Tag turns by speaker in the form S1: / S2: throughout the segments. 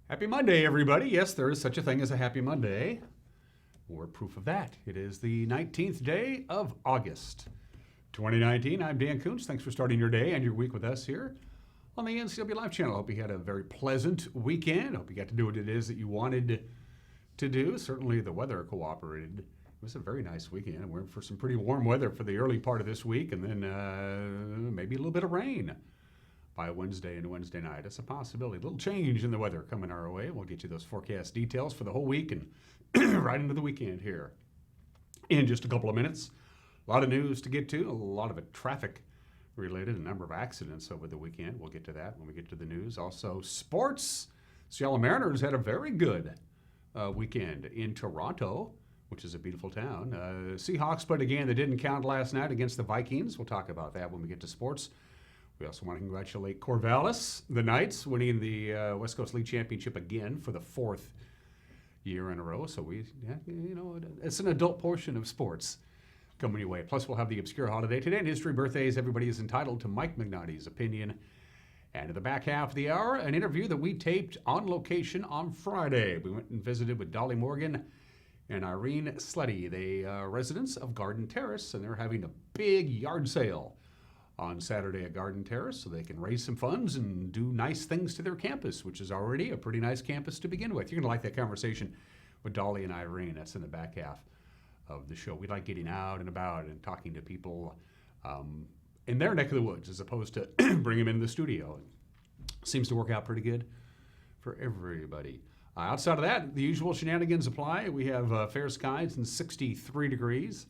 S1: Happy Monday, everybody. Yes, there is such a thing as a happy Monday. We're proof of that. It is the 19th day of August, 2019. I'm Dan Kuntz. Thanks for starting your day and your week with us here on the NCW Live channel. Hope you had a very pleasant weekend. Hope you got to do what it is that you wanted to do. Certainly the weather cooperated. It was a very nice weekend. We're in for some pretty warm weather for the early part of this week, and then maybe a little bit of rain by Wednesday and Wednesday night. It's a possibility. A little change in the weather coming our way. We'll get you those forecast details for the whole week and right into the weekend here in just a couple of minutes. A lot of news to get to, a lot of it traffic related, a number of accidents over the weekend. We'll get to that when we get to the news. Also, sports. Seattle Mariners had a very good weekend in Toronto, which is a beautiful town. Seahawks played a game that didn't count last night against the Vikings. We'll talk about that when we get to sports. We also want to congratulate Corvallis, the Knights, winning the West Coast League Championship again for the fourth year in a row. So it's an adult portion of sports coming your way. Plus, we'll have the obscure holiday today and history birthdays. Everybody is entitled to Mike McNally's opinion. And in the back half of the hour, an interview that we taped on location on Friday. We went and visited with Dollie Morgan and Irene Slette, the residents of Garden Terrace, and they're having a big yard sale on Saturday at Garden Terrace, so they can raise some funds and do nice things to their campus, which is already a pretty nice campus to begin with. You're going to like that conversation with Dollie and Irene. That's in the back half of the show. We like getting out and about and talking to people in their neck of the woods as opposed to bring them into the studio. It seems to work out pretty good for everybody. Outside of that, the usual shenanigans apply. We have fair skies and 63 degrees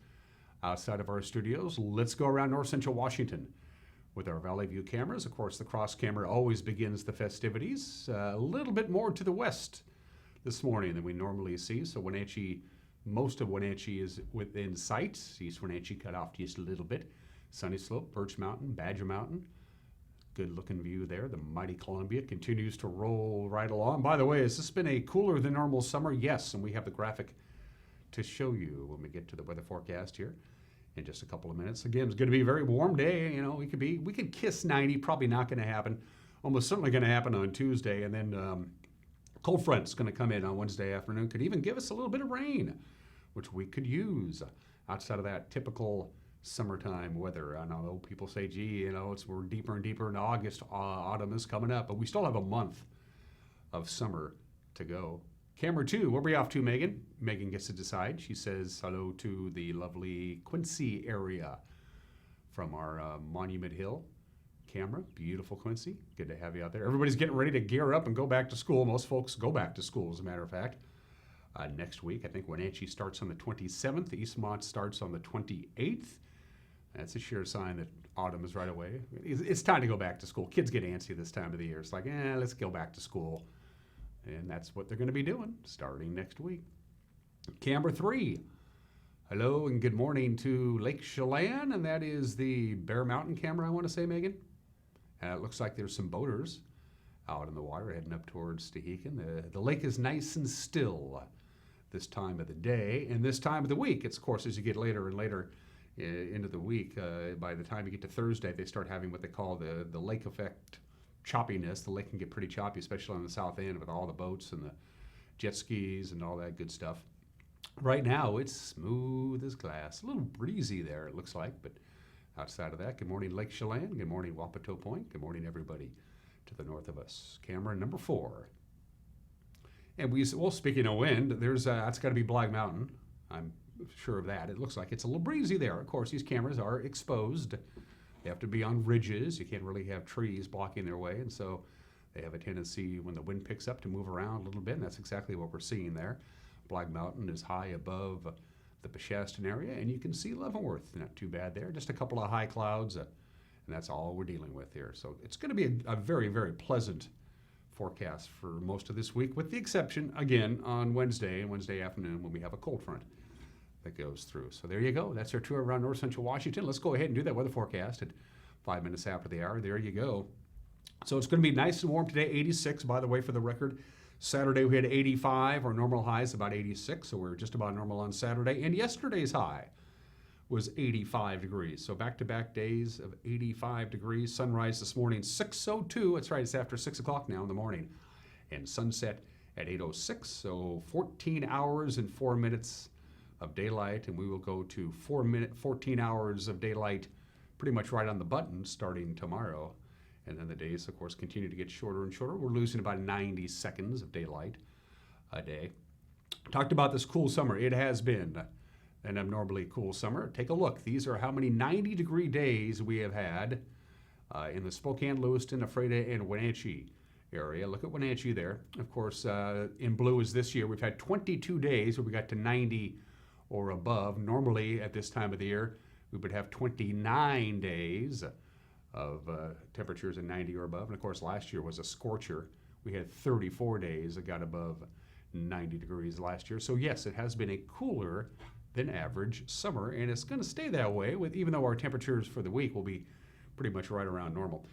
S1: outside of our studios. Let's go around North Central Washington with our Valley View cameras. Of course, the cross camera always begins the festivities. A little bit more to the west this morning than we normally see. So Wenatchee, most of Wenatchee is within sight. East Wenatchee cut off just a little bit. Sunny Slope, Birch Mountain, Badger Mountain. Good looking view there. The mighty Columbia continues to roll right along. By the way, has this been a cooler than normal summer? Yes, and we have the graphic to show you when we get to the weather forecast here in just a couple of minutes. Again, it's going to be a very warm day. You know, we could kiss 90. Probably not going to happen. Almost certainly going to happen on Tuesday, and then cold front's going to come in on Wednesday afternoon. Could even give us a little bit of rain, which we could use outside of that typical summertime weather. I know people say, gee, we're deeper and deeper into August. Autumn is coming up, but we still have a month of summer to go. Camera 2, where are we off to, Megan? Megan gets to decide. She says hello to the lovely Quincy area from our Monument Hill camera. Beautiful Quincy. Good to have you out there. Everybody's getting ready to gear up and go back to school. Most folks go back to school, as a matter of fact. Next week, I think Wenatchee starts on the 27th. Eastmont starts on the 28th. That's a sure sign that autumn is right away. It's time to go back to school. Kids get antsy this time of the year. It's like, let's go back to school. And that's what they're going to be doing starting next week. Camera 3. Hello and good morning to Lake Chelan, and that is the Bear Mountain camera, I want to say, Megan. It looks like there's some boaters out in the water heading up towards Tehican. The lake is nice and still this time of the day and this time of the week. It's, of course, as you get later and later into the week, by the time you get to Thursday, they start having what they call the lake effect choppiness. The lake can get pretty choppy, especially on the south end with all the boats and the jet skis and all that good stuff. Right now, it's smooth as glass. A little breezy there, it looks like, but outside of that, good morning, Lake Chelan. Good morning, Wapato Point. Good morning, everybody to the north of us. Camera number 4. And speaking of wind, that's got to be Black Mountain. I'm sure of that. It looks like it's a little breezy there. Of course, these cameras are exposed. They have to be on ridges. You can't really have trees blocking their way, and so they have a tendency when the wind picks up to move around a little bit, and that's exactly what we're seeing there. Black Mountain is high above the Peshastin area, and you can see Leavenworth. Not too bad there. Just a couple of high clouds, and that's all we're dealing with here. So it's going to be a very, very pleasant forecast for most of this week, with the exception, again, on Wednesday and Wednesday afternoon when we have a cold front that goes through. So there you go. That's our tour around North Central Washington. Let's go ahead and do that weather forecast at 5 minutes after the hour. There you go. So it's going to be nice and warm today, 86, by the way, for the record. Saturday we had 85. Our normal high is about 86, so we're just about normal on Saturday. And yesterday's high was 85 degrees. So back-to-back days of 85 degrees. Sunrise this morning, 6:02. That's right, it's after 6 o'clock now in the morning. and sunset at 8:06. So 14 hours and 4 minutes of daylight, and we will go to 14 hours of daylight pretty much right on the button starting tomorrow. And then the days, of course, continue to get shorter and shorter. We're losing about 90 seconds of daylight a day. Talked about this cool summer. It has been an abnormally cool summer. Take a look. These are how many 90-degree days we have had in the Spokane, Lewiston, Ephrata, and Wenatchee area. Look at Wenatchee there. Of course, in blue is this year. We've had 22 days where we got to 90 or above. Normally, at this time of the year, we would have 29 days of temperatures in 90 or above. And of course, last year was a scorcher. We had 34 days that got above 90 degrees last year. So yes, it has been a cooler than average summer, and it's going to stay that way, even though our temperatures for the week will be pretty much right around normal.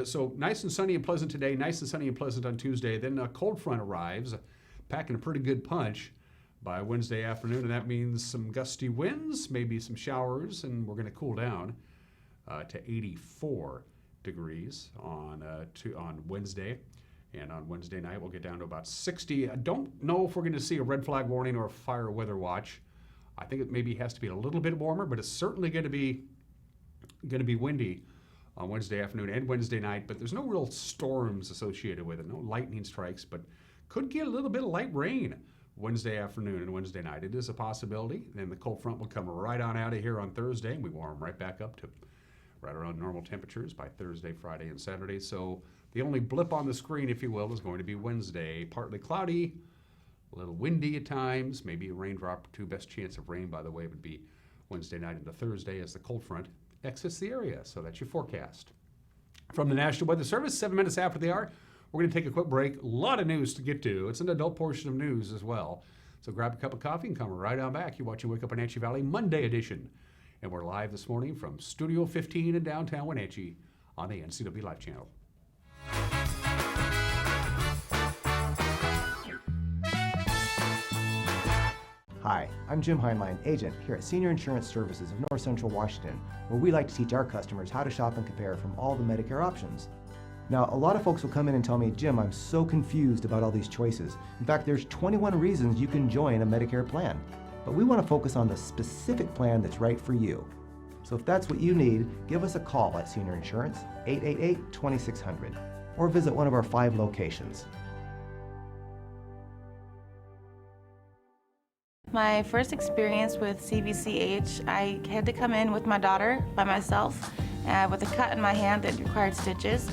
S1: So nice and sunny and pleasant today, nice and sunny and pleasant on Tuesday. Then a cold front arrives, packing a pretty good punch by Wednesday afternoon, and that means some gusty winds, maybe some showers, and we're going to cool down to 84 degrees on Wednesday. And on Wednesday night, we'll get down to about 60. I don't know if we're going to see a red flag warning or a fire weather watch. I think it maybe has to be a little bit warmer, but it's certainly going to be windy on Wednesday afternoon and Wednesday night. But there's no real storms associated with it, no lightning strikes, but could get a little bit of light rain Wednesday afternoon and Wednesday night. It is a possibility. Then the cold front will come right on out of here on Thursday, and we warm right back up to right around normal temperatures by Thursday, Friday, and Saturday. So the only blip on the screen, if you will, is going to be Wednesday. Partly cloudy, a little windy at times, maybe a raindrop or two. Best chance of rain, by the way, would be Wednesday night into Thursday as the cold front exits the area. So that's your forecast. From the National Weather Service, 7 minutes after the hour, we're going to take a quick break. A lot of news to get to. It's an adult portion of news as well. So grab a cup of coffee and come right on back. You're watching Wake Up Wenatchee Valley Monday edition. And we're live this morning from Studio 15 in downtown Wenatchee on the NCW Live channel.
S2: Hi, I'm Jim Heinlein, agent here at Senior Insurance Services of North Central Washington, where we like to teach our customers how to shop and compare from all the Medicare options. Now, a lot of folks will come in and tell me, Jim, I'm so confused about all these choices. In fact, there's 21 reasons you can join a Medicare plan. But we want to focus on the specific plan that's right for you. So if that's what you need, give us a call at Senior Insurance, 888-2600, or visit one of our 5 locations.
S3: My first experience with CVCH, I had to come in with my daughter by myself with a cut in my hand that required stitches.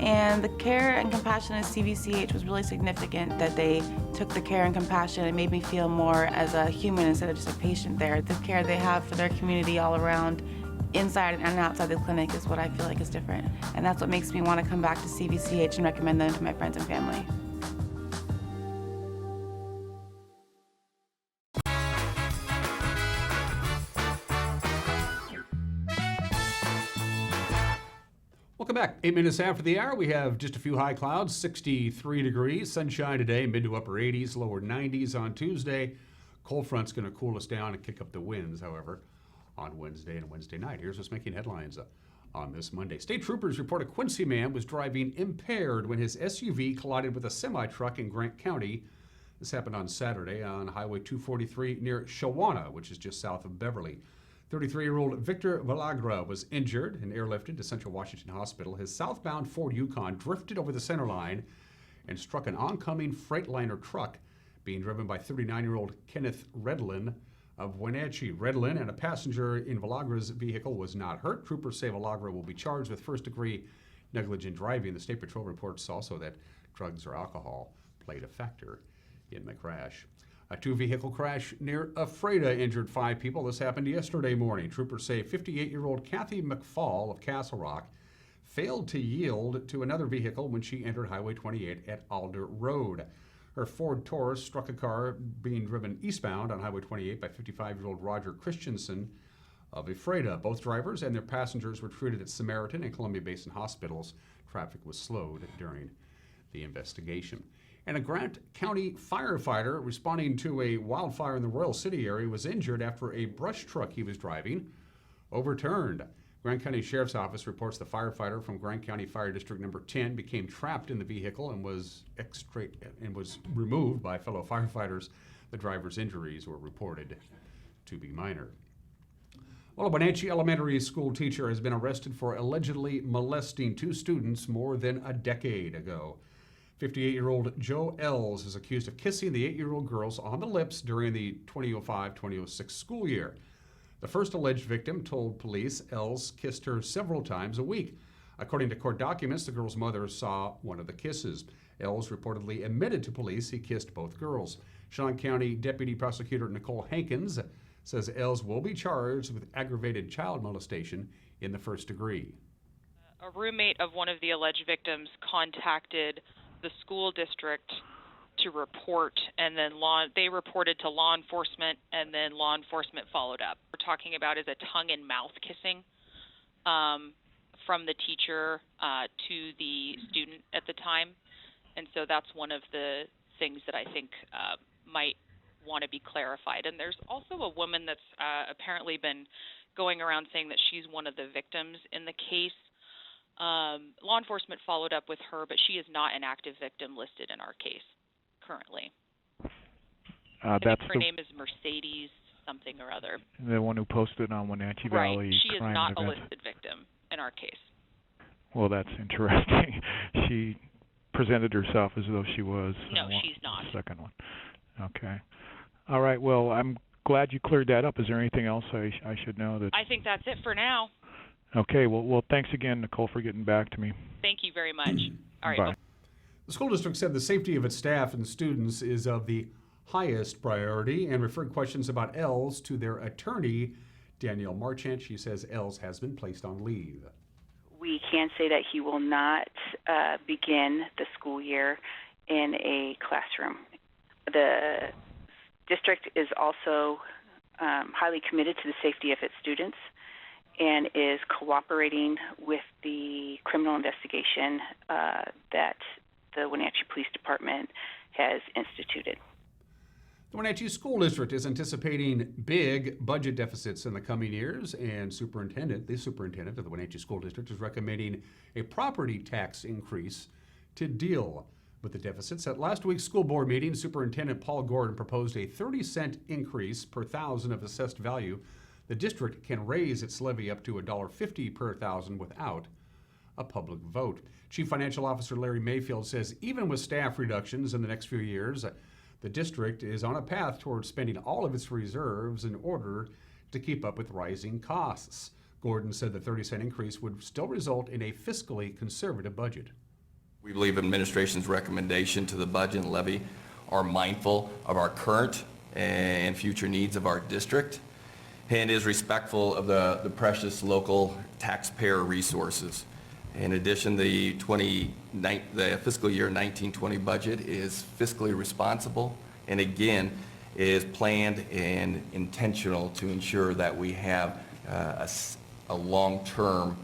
S3: And the care and compassion at CVCH was really significant, that they took the care and compassion and made me feel more as a human instead of just a patient there. The care they have for their community all around, inside and outside the clinic, is what I feel like is different. And that's what makes me want to come back to CVCH and recommend them to my friends and family.
S1: Welcome back. 8 minutes after the hour, we have just a few high clouds, 63 degrees, sunshine today, mid to upper 80s, lower 90s on Tuesday. Cold front's going to cool us down and kick up the winds, however, on Wednesday and Wednesday night. Here's what's making headlines on this Monday. State troopers report a Quincy man was driving impaired when his SUV collided with a semi-truck in Grant County. This happened on Saturday on Highway 243 near Shawana, which is just south of Beverly. 33-year-old Victor Villagra was injured and airlifted to Central Washington Hospital. His southbound Ford Yukon drifted over the center line and struck an oncoming Freightliner truck being driven by 39-year-old Kenneth Redlin of Wenatchee. Redlin and a passenger in Villagra's vehicle was not hurt. Troopers say Villagra will be charged with first-degree negligent driving. The State Patrol reports also that drugs or alcohol played a factor in the crash. A 2-vehicle crash near Ephrata injured 5 people. This happened yesterday morning. Troopers say 58-year-old Kathy McFall of Castle Rock failed to yield to another vehicle when she entered Highway 28 at Alder Road. Her Ford Taurus struck a car being driven eastbound on Highway 28 by 55-year-old Roger Christensen of Ephrata. Both drivers and their passengers were treated at Samaritan and Columbia Basin hospitals. Traffic was slowed during the investigation. And a Grant County firefighter responding to a wildfire in the Royal City area was injured after a brush truck he was driving overturned. Grand County Sheriff's Office reports the firefighter from Grand County Fire District Number 10 became trapped in the vehicle and was removed by fellow firefighters. The driver's injuries were reported to be minor. Well, a Wenatchee elementary school teacher has been arrested for allegedly molesting 2 students more than a decade ago. 58-year-old Joe Els is accused of kissing the 8-year-old girls on the lips during the 2005-2006 school year. The first alleged victim told police Els kissed her several times a week. According to court documents, the girl's mother saw one of the kisses. Els reportedly admitted to police he kissed both girls. Shawn County Deputy Prosecutor Nicole Hankins says Els will be charged with aggravated child molestation in the first degree.
S4: A roommate of one of the alleged victims contacted the school district to report, and then they reported to law enforcement, and then law enforcement followed up. We're talking about is a tongue and mouth kissing from the teacher to the student at the time, and so that's one of the things that I think might want to be clarified. And there's also a woman that's apparently been going around saying that she's one of the victims in the case. Law enforcement followed up with her, but she is not an active victim listed in our case currently. I think her name is Mercedes something or other.
S5: The one who posted on Wenatchee Valley.
S4: Right. She is
S5: crime
S4: not
S5: event.
S4: a listed victim in our case.
S5: Well, that's interesting. She presented herself as though she was.
S4: No, she's not.
S5: The second one. Okay. All right. Well, I'm glad you cleared that up. Is there anything else I should know?
S4: I think that's it for now.
S5: Okay. Well, thanks again, Nicole, for getting back to me.
S4: Thank you very much. All right.
S5: Bye.
S1: The school district said the safety of its staff and students is of the highest priority and referred questions about Els to their attorney, Danielle Marchant. She says Els has been placed on leave.
S6: We can say that he will not begin the school year in a classroom. The district is also highly committed to the safety of its students and is cooperating with the criminal investigation that the Wenatchee Police Department has instituted.
S1: The Wenatchee School District is anticipating big budget deficits in the coming years, and the superintendent of the Wenatchee School District is recommending a property tax increase to deal with the deficits. At last week's school board meeting, Superintendent Paul Gordon proposed a 30-cent increase per thousand of assessed value. The district can raise its levy up to $1.50 per thousand without a public vote. Chief Financial Officer Larry Mayfield says even with staff reductions in the next few years, the district is on a path towards spending all of its reserves in order to keep up with rising costs. Gordon said the 30-cent increase would still result in a fiscally conservative budget.
S7: We believe administration's recommendation to the budget and levy are mindful of our current and future needs of our district and is respectful of the precious local taxpayer resources. In addition, the fiscal year 19-20 budget is fiscally responsible and again is planned and intentional to ensure that we have a long-term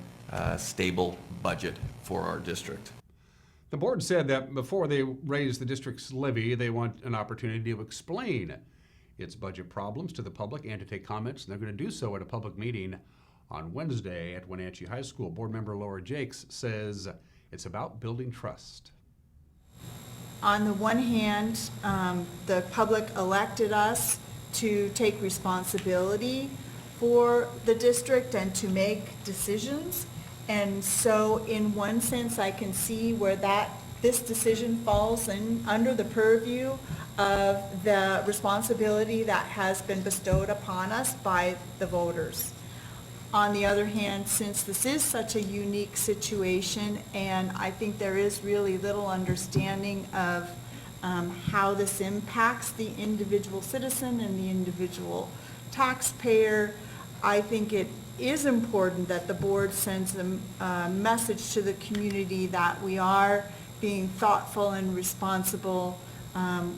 S7: stable budget for our district.
S1: The board said that before they raise the district's levy, they want an opportunity to explain its budget problems to the public and to take comments, and they're going to do so at a public meeting on Wednesday at Wenatchee High School. Board member Laura Jakes says it's about building trust.
S8: On the one hand, the public elected us to take responsibility for the district and to make decisions. And so in one sense, I can see where this decision falls under the purview of the responsibility that has been bestowed upon us by the voters. On the other hand, since this is such a unique situation, and I think there is really little understanding of how this impacts the individual citizen and the individual taxpayer, I think it is important that the board sends a message to the community that we are being thoughtful and responsible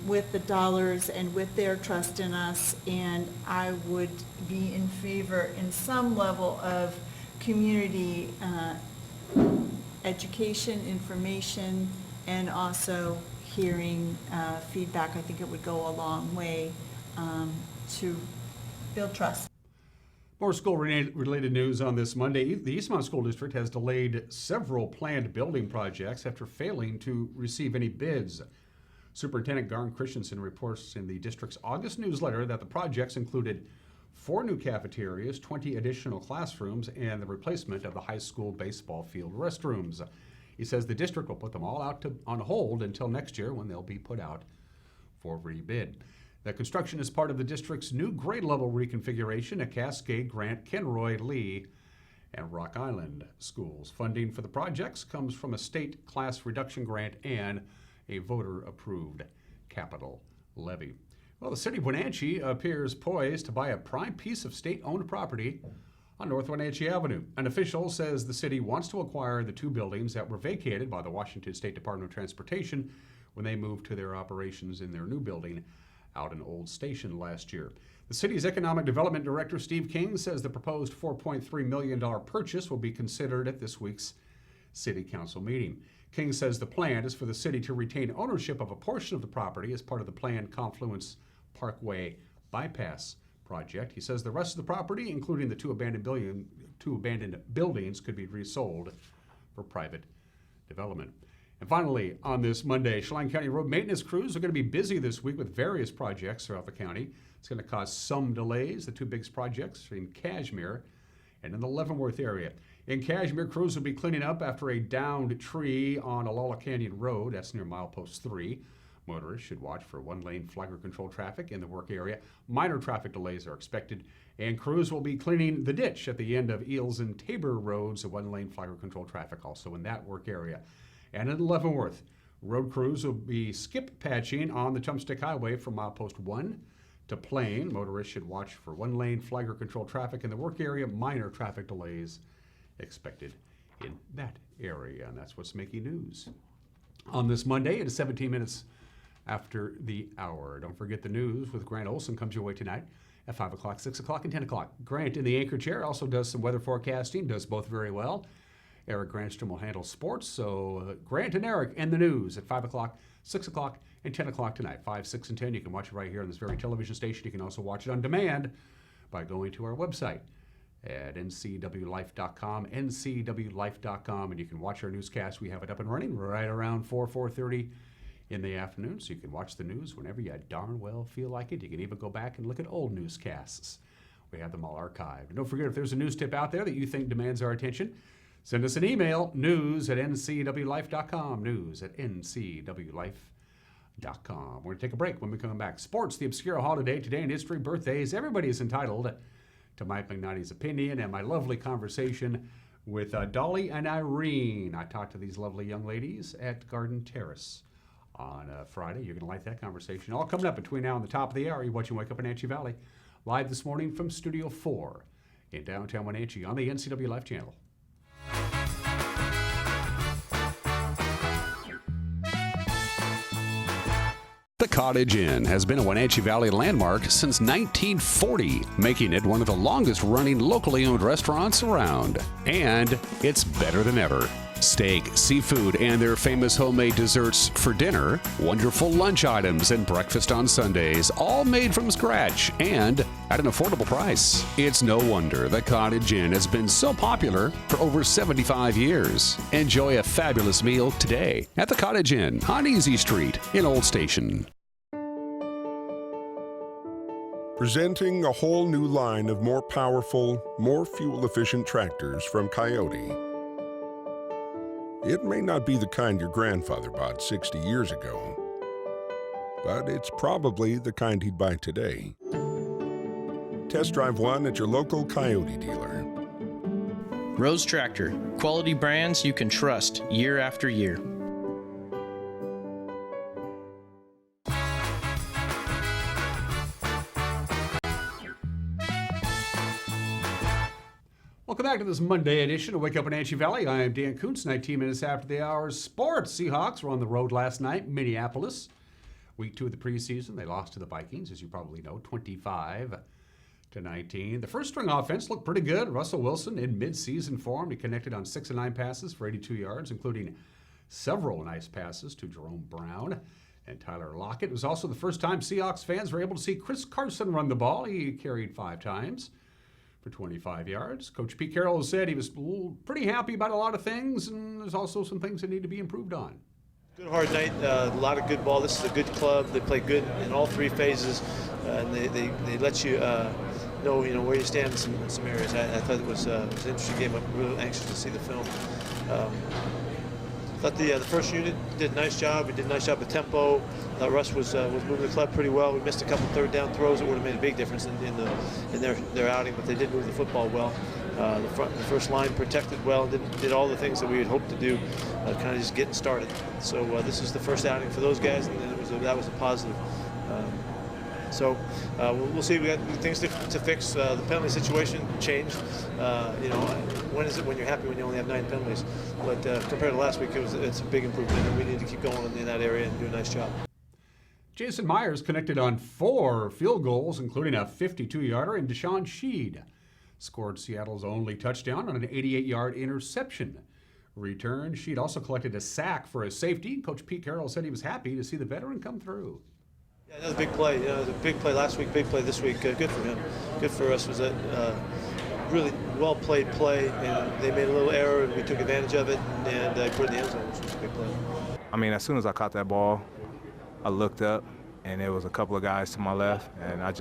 S8: with the dollars and with their trust in us, and I would be in favor in some level of community education, information, and also hearing feedback. I think it would go a long way to build trust.
S1: More school-related news on this Monday. The Eastmont School District has delayed several planned building projects after failing to receive any bids. Superintendent Garn Christensen reports in the district's August newsletter that the projects included 4 new cafeterias, 20 additional classrooms, and the replacement of the high school baseball field restrooms. He says the district will put them all out on hold until next year when they'll be put out for rebid. The construction is part of the district's new grade level reconfiguration at Cascade, Grant, Kenroy, Lee, and Rock Island schools. Funding for the projects comes from a state class reduction grant and a voter-approved capital levy. Well, the city of Wenatchee appears poised to buy a prime piece of state-owned property on North Wenatchee Avenue. An official says the city wants to acquire the 2 buildings that were vacated by the Washington State Department of Transportation when they moved to their operations in their new building out in Old Station last year. The city's Economic Development Director, Steve King, says the proposed $4.3 million purchase will be considered at this week's City Council meeting. King says the plan is for the city to retain ownership of a portion of the property as part of the planned Confluence Parkway bypass project. He says the rest of the property, including the 2 abandoned buildings, could be resold for private development. And finally, on this Monday, Chelan County road maintenance crews are going to be busy this week with various projects throughout the county. It's going to cause some delays. The 2 biggest projects are in Cashmere and in the Leavenworth area. In Cashmere, crews will be cleaning up after a downed tree on Alala Canyon Road. That's near milepost 3. Motorists should watch for 1-lane flagger control traffic in the work area. Minor traffic delays are expected, and crews will be cleaning the ditch at the end of Eels and Tabor Roads. 1-lane flagger control traffic also in that work area. And in Leavenworth, road crews will be skip patching on the Chumstick Highway from milepost 1 to Plain. Motorists should watch for 1-lane flagger control traffic in the work area. Minor traffic delays expected in that area, and that's what's making news. On this Monday, it is 17 minutes after the hour. Don't forget the news with Grant Olson comes your way tonight at 5 o'clock, 6 o'clock, and 10 o'clock. Grant in the anchor chair also does some weather forecasting, does both very well. Eric Granstrom will handle sports, so Grant and Eric and the news at 5 o'clock, 6 o'clock, and 10 o'clock tonight. 5, 6, and 10. You can watch it right here on this very television station. You can also watch it on demand by going to our website at ncwlife.com, ncwlife.com, and you can watch our newscast. We have it up and running right around 4:30 in the afternoon, so you can watch the news whenever you darn well feel like it. You can even go back and look at old newscasts. We have them all archived. And don't forget, if there's a news tip out there that you think demands our attention, send us an email, news@ncwlife.com, news@ncwlife.com. We're going to take a break. When we come back, sports, the obscure holiday, today in history, birthdays. Everybody is entitled to Mike McNally's opinion, and my lovely conversation with Dollie and Irene. I talked to these lovely young ladies at Garden Terrace on Friday. You're going to like that conversation. All coming up between now and the top of the hour. You're watching Wake Up Wenatchee Valley, live this morning from Studio 4 in downtown Wenatchee on the NCW Life channel. The Cottage Inn has been a Wenatchee Valley landmark since 1940, making it one of the longest-running locally owned restaurants around. And it's better than ever. Steak, seafood, and their famous homemade desserts for dinner, wonderful lunch items, and breakfast on Sundays, all made from scratch and at an affordable price. It's no wonder the Cottage Inn has been so popular for over 75 years. Enjoy a fabulous meal today at the Cottage Inn on Easy Street in Old Station.
S9: Presenting a whole new line of more powerful, more fuel-efficient tractors from Coyote. It may not be the kind your grandfather bought 60 years ago, but it's probably the kind he'd buy today. Test drive one at your local Coyote dealer.
S10: Rose Tractor, quality brands you can trust year after year.
S1: Welcome back to this Monday edition of Wake Up Wenatchee Valley. I am Dan Kuntz, 19 minutes after the hour. Sports. Seahawks were on the road last night, Minneapolis. Week 2 of the preseason. They lost to the Vikings, as you probably know, 25-19. The first string offense looked pretty good. Russell Wilson in mid-season form. He connected on 6 of 9 passes for 82 yards, including several nice passes to Jerome Brown and Tyler Lockett. It was also the first time Seahawks fans were able to see Chris Carson run the ball. He carried 5 times for 25 yards. Coach Pete Carroll said he was pretty happy about a lot of things, and there's also some things that need to be improved on.
S11: Good hard night, a lot of good ball. This is a good club. They play good in all three phases, and they let you know where you stand in some areas. I thought it was an interesting game. I'm really anxious to see the film. I thought the first unit did a nice job. We did a nice job of tempo. Russ was moving the club pretty well. We missed a couple third down throws that would have made a big difference in their outing, but they did move the football well. The first line protected well and did all the things that we had hoped to do, kind of just getting started. So this is the first outing for those guys, and that was a positive. So we'll see. We got things to fix. The penalty situation changed. When is it when you're happy when you only have 9 penalties? But compared to last week, it's a big improvement, and we need to keep going in that area and do a nice job.
S1: Jason Myers connected on 4 field goals, including a 52-yarder, and Deshaun Sheed scored Seattle's only touchdown on an 88-yard interception return. Sheed also collected a sack for a safety. Coach Pete Carroll said he was happy to see the veteran come through.
S11: Yeah, another big play. It was a big play last week, big play this week. Good for him. Good for us. Was a really well-played play, and they made a little error, and we took advantage of it, and put it in the end zone, which was a big play.
S12: I mean, as soon as I caught that ball, I looked up, and there was a couple of guys to my left, and I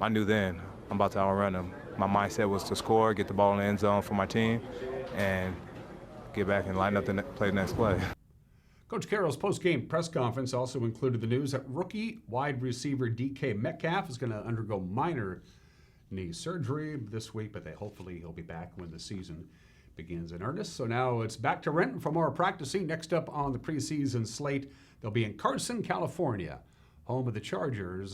S12: knew then I'm about to outrun them. My mindset was to score, get the ball in the end zone for my team, and get back and line up play the next play.
S1: Coach Carroll's post-game press conference also included the news that rookie wide receiver DK Metcalf is going to undergo minor knee surgery this week, but hopefully he'll be back when the season begins in earnest. So now it's back to Renton for more practicing. Next up on the preseason slate, they'll be in Carson, California, home of the Chargers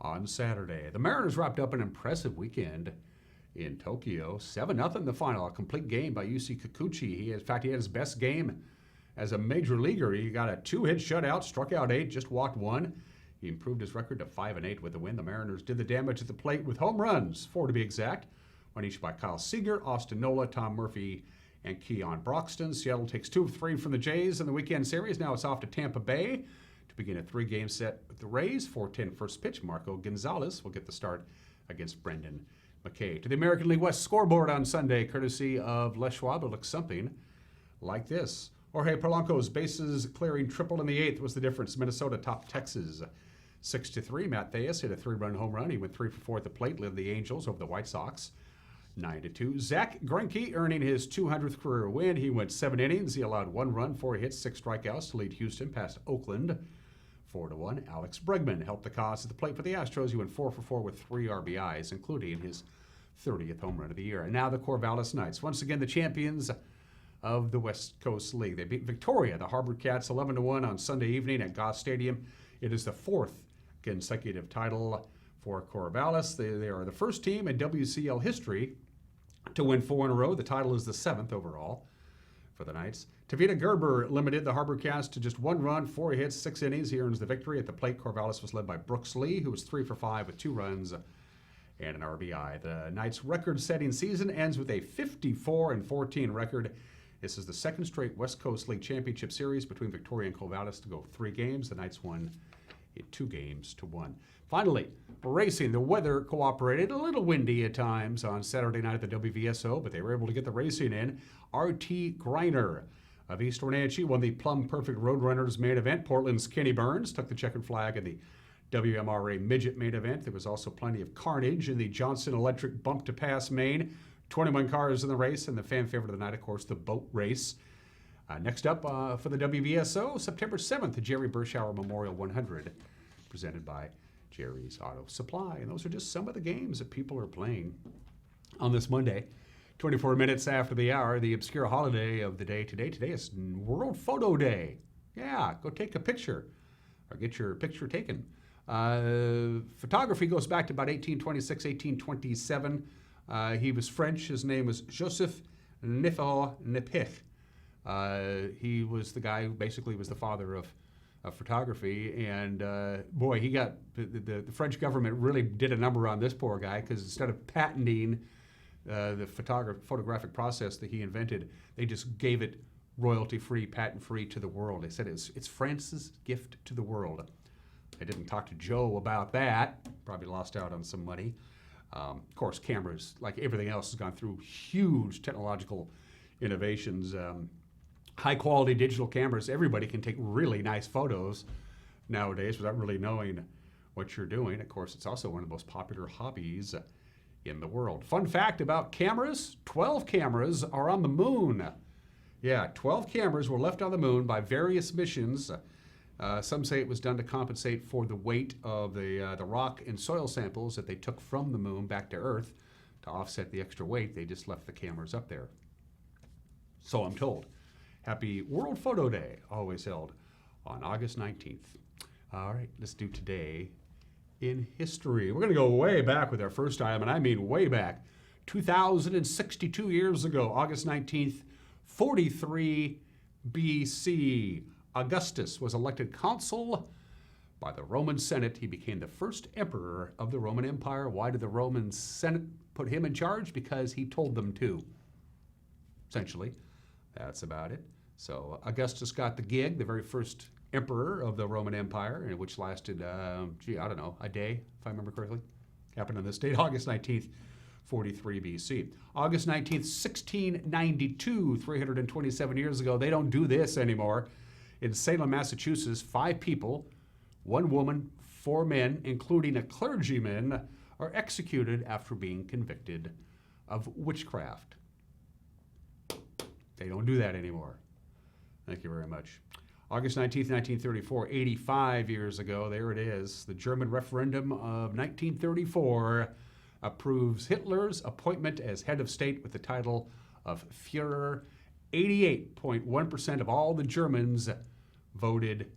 S1: on Saturday. The Mariners wrapped up an impressive weekend in Tokyo. 7-0 the final, a complete game by Yusei Kikuchi. In fact, he had his best game as a major leaguer. He got a 2-hit shutout, struck out 8, just walked 1. He improved his record to 5-8 with the win. The Mariners did the damage at the plate with home runs, 4 to be exact, one each by Kyle Seager, Austin Nola, Tom Murphy, and Keon Broxton. Seattle takes 2 of 3 from the Jays in the weekend series. Now it's off to Tampa Bay to begin a 3-game set with the Rays. 4:10 first pitch. Marco Gonzalez will get the start against Brendan McKay. To the American League West scoreboard on Sunday, courtesy of Les Schwab, it looks something like this. Jorge Polanco's bases clearing triple in the 8th was the difference. Minnesota topped Texas 6-3. Matt Theus hit a 3-run home run. He went 3 for 4 at the plate, led the Angels over the White Sox 9-2. Zach Greinke earning his 200th career win. He went 7 innings. He allowed 1 run, 4 hits, 6 strikeouts to lead Houston past Oakland 4-1. Alex Bregman helped the cause at the plate for the Astros. He went 4 for 4 with 3 RBIs, including his 30th home run of the year. And now the Corvallis Knights, once again the champions of the West Coast League. They beat Victoria, the Harbor Cats, 11-1 on Sunday evening at Goss Stadium. It is the 4th consecutive title for Corvallis. They are the first team in WCL history to win 4 in a row. The title is the 7th overall for the Knights. Tavita Gerber limited the Harbor Cats to just 1 run, 4 hits, 6 innings. He earns the victory. At the plate, Corvallis was led by Brooks Lee, who was 3 for 5 with 2 runs and an RBI. The Knights' record-setting season ends with a 54-14 record. This is the 2nd straight West Coast League Championship Series between Victoria and Corvallis to go 3 games. The Knights won it 2-1. Finally, racing. The weather cooperated. A little windy at times on Saturday night at the WVSO, but they were able to get the racing in. R.T. Greiner of East Wenatchee won the Plum Perfect Roadrunners main event. Portland's Kenny Burns took the checkered flag in the WMRA Midget main event. There was also plenty of carnage in the Johnson Electric Bump to Pass main. 21 cars in the race, and the fan favorite of the night, of course, the boat race. Next up for the WVSO, September 7th, the Jerry Bershauer Memorial 100, presented by Jerry's Auto Supply. And those are just some of the games that people are playing on this Monday. 24 minutes after the hour, the obscure holiday of the day today. Today is World Photo Day. Yeah, go take a picture or get your picture taken. Photography goes back to about 1826, 1827. He was French. His name was Joseph Nepich. He was the guy who basically was the father of photography. And boy, he got the French government really did a number on this poor guy, because instead of patenting the photographic process that he invented, they just gave it royalty-free, patent-free to the world. They said it's France's gift to the world. I didn't talk to Joe about that. Probably lost out on some money. Of course, cameras, like everything else, has gone through huge technological innovations. High-quality digital cameras, everybody can take really nice photos nowadays without really knowing what you're doing. Of course, it's also one of the most popular hobbies in the world. Fun fact about cameras, 12 cameras are on the moon. Yeah, 12 cameras were left on the moon by various missions. Some say it was done to compensate for the weight of the rock and soil samples that they took from the moon back to Earth. To offset the extra weight, they just left the cameras up there. So I'm told. Happy World Photo Day, always held on August 19th. All right, let's do today in history. We're going to go way back with our first item, and I mean way back. 2,062 years ago, August 19th, 43 BC. Augustus was elected consul by the Roman Senate. He became the first emperor of the Roman Empire. Why did the Roman Senate put him in charge? Because he told them to. Essentially, that's about it. So Augustus got the gig, the very first emperor of the Roman Empire, which lasted, a day, if I remember correctly. Happened on this date, August 19th, 43 BC. August 19th, 1692, 327 years ago. They don't do this anymore. In Salem, Massachusetts, 5 people, 1 woman, 4 men, including a clergyman, are executed after being convicted of witchcraft. They don't do that anymore. Thank you very much. August 19th, 1934, 85 years ago, there it is. The German referendum of 1934 approves Hitler's appointment as head of state with the title of Führer. 88.1% of all the Germans voted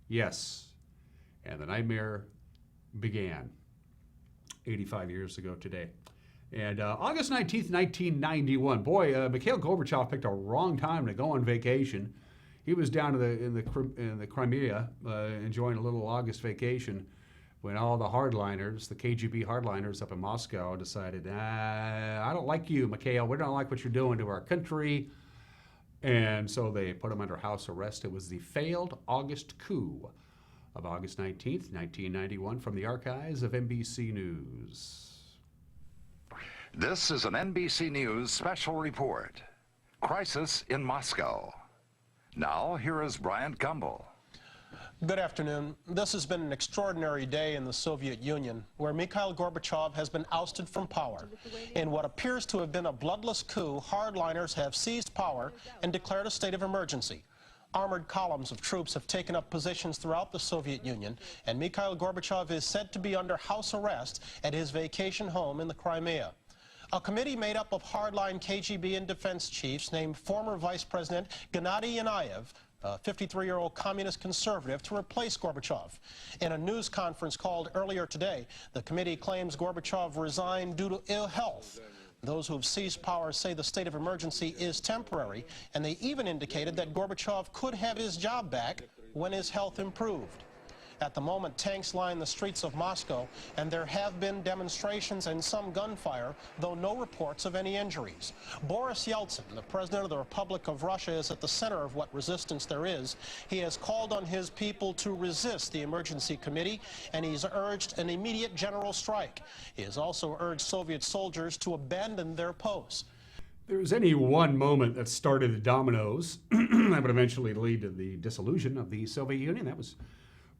S1: yes. And the nightmare began 85 years ago today. And August 19th, 1991. Boy, Mikhail Gorbachev picked a wrong time to go on vacation. He was down in the Crimea enjoying a little August vacation when all the hardliners, the KGB hardliners up in Moscow, decided, I don't like you, Mikhail. We don't like what you're doing to our country. And so they put him under house arrest. It was the failed August coup of August 19th, 1991, from the archives of NBC News.
S13: This is an NBC News special report. Crisis in Moscow. Now, here is Bryant Gumbel.
S14: Good afternoon. This has been an extraordinary day in the Soviet Union, where Mikhail Gorbachev has been ousted from power. In what appears to have been a bloodless coup, hardliners have seized power and declared a state of emergency. Armored columns of troops have taken up positions throughout the Soviet Union, and Mikhail Gorbachev is said to be under house arrest at his vacation home in the Crimea. A committee made up of hardline KGB and defense chiefs named former Vice President Gennady Yanayev, a 53-year-old communist conservative, to replace Gorbachev. In a news conference called earlier today, the committee claims Gorbachev resigned due to ill health. Those who have seized power say the state of emergency is temporary, and they even indicated that Gorbachev could have his job back when his health improved. At the moment, tanks line the streets of Moscow, and there have been demonstrations and some gunfire, though no reports of any injuries. Boris Yeltsin, the president of the Republic of Russia, is at the center of what resistance there is. He has called on his people to resist the emergency committee, and he's urged an immediate general strike. He has also urged Soviet soldiers to abandon their posts.
S1: There's any one moment that started the dominoes that would eventually lead to the dissolution of the Soviet Union. That was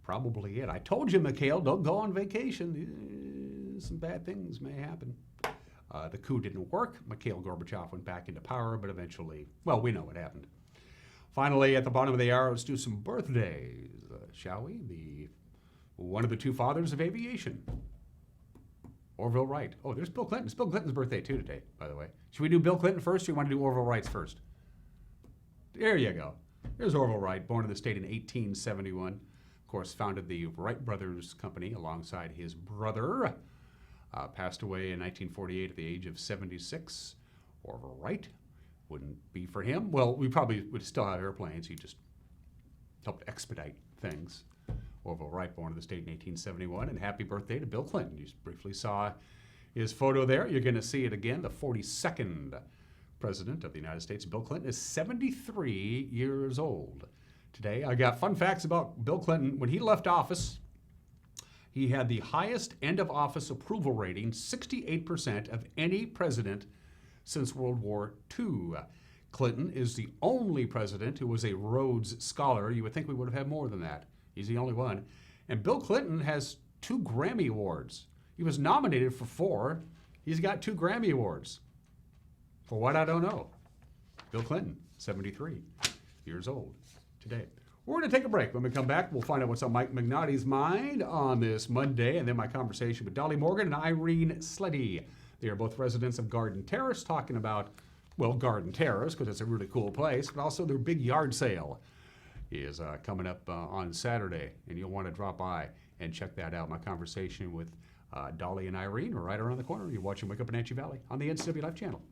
S1: probably it. I told you, Mikhail, don't go on vacation. Some bad things may happen. The coup didn't work. Mikhail Gorbachev went back into power, but eventually, well, we know what happened. Finally, at the bottom of the hour, let's do some birthdays, shall we? One of the 2 fathers of aviation, Orville Wright. Oh, there's Bill Clinton. It's Bill Clinton's birthday, too, today, by the way. Should we do Bill Clinton first, or do you want to do Orville Wright's first? There you go. There's Orville Wright, born in the state in 1871. Of course, founded the Wright Brothers Company alongside his brother. Passed away in 1948 at the age of 76. Orville Wright. Wouldn't be for him. Well, we probably would still have airplanes. He just helped expedite things. Orville Wright, born in the state in 1871. And happy birthday to Bill Clinton. You just briefly saw his photo there. You're going to see it again. The 42nd president of the United States, Bill Clinton, is 73 years old. Today, I got fun facts about Bill Clinton. When he left office, He had the highest end-of-office approval rating, 68% of any president since World War II. Clinton is the only president who was a Rhodes Scholar. You would think we would have had more than that. He's the only one. And Bill Clinton has 2 Grammy Awards. He was nominated for 4. He's got 2 Grammy Awards. For what, I don't know. Bill Clinton, 73 years old today. We're going to take a break. When we come back, we'll find out what's on Mike Magnotti's mind on this Monday, and then my conversation with Dollie Morgan and Irene Slette. They are both residents of Garden Terrace, talking about, well, Garden Terrace, because it's a really cool place, but also their big yard sale is coming up on Saturday, and you'll want to drop by and check that out. My conversation with Dollie and Irene are right around the corner. You're watching Wake Up Wenatchee Valley on the NCW Life channel.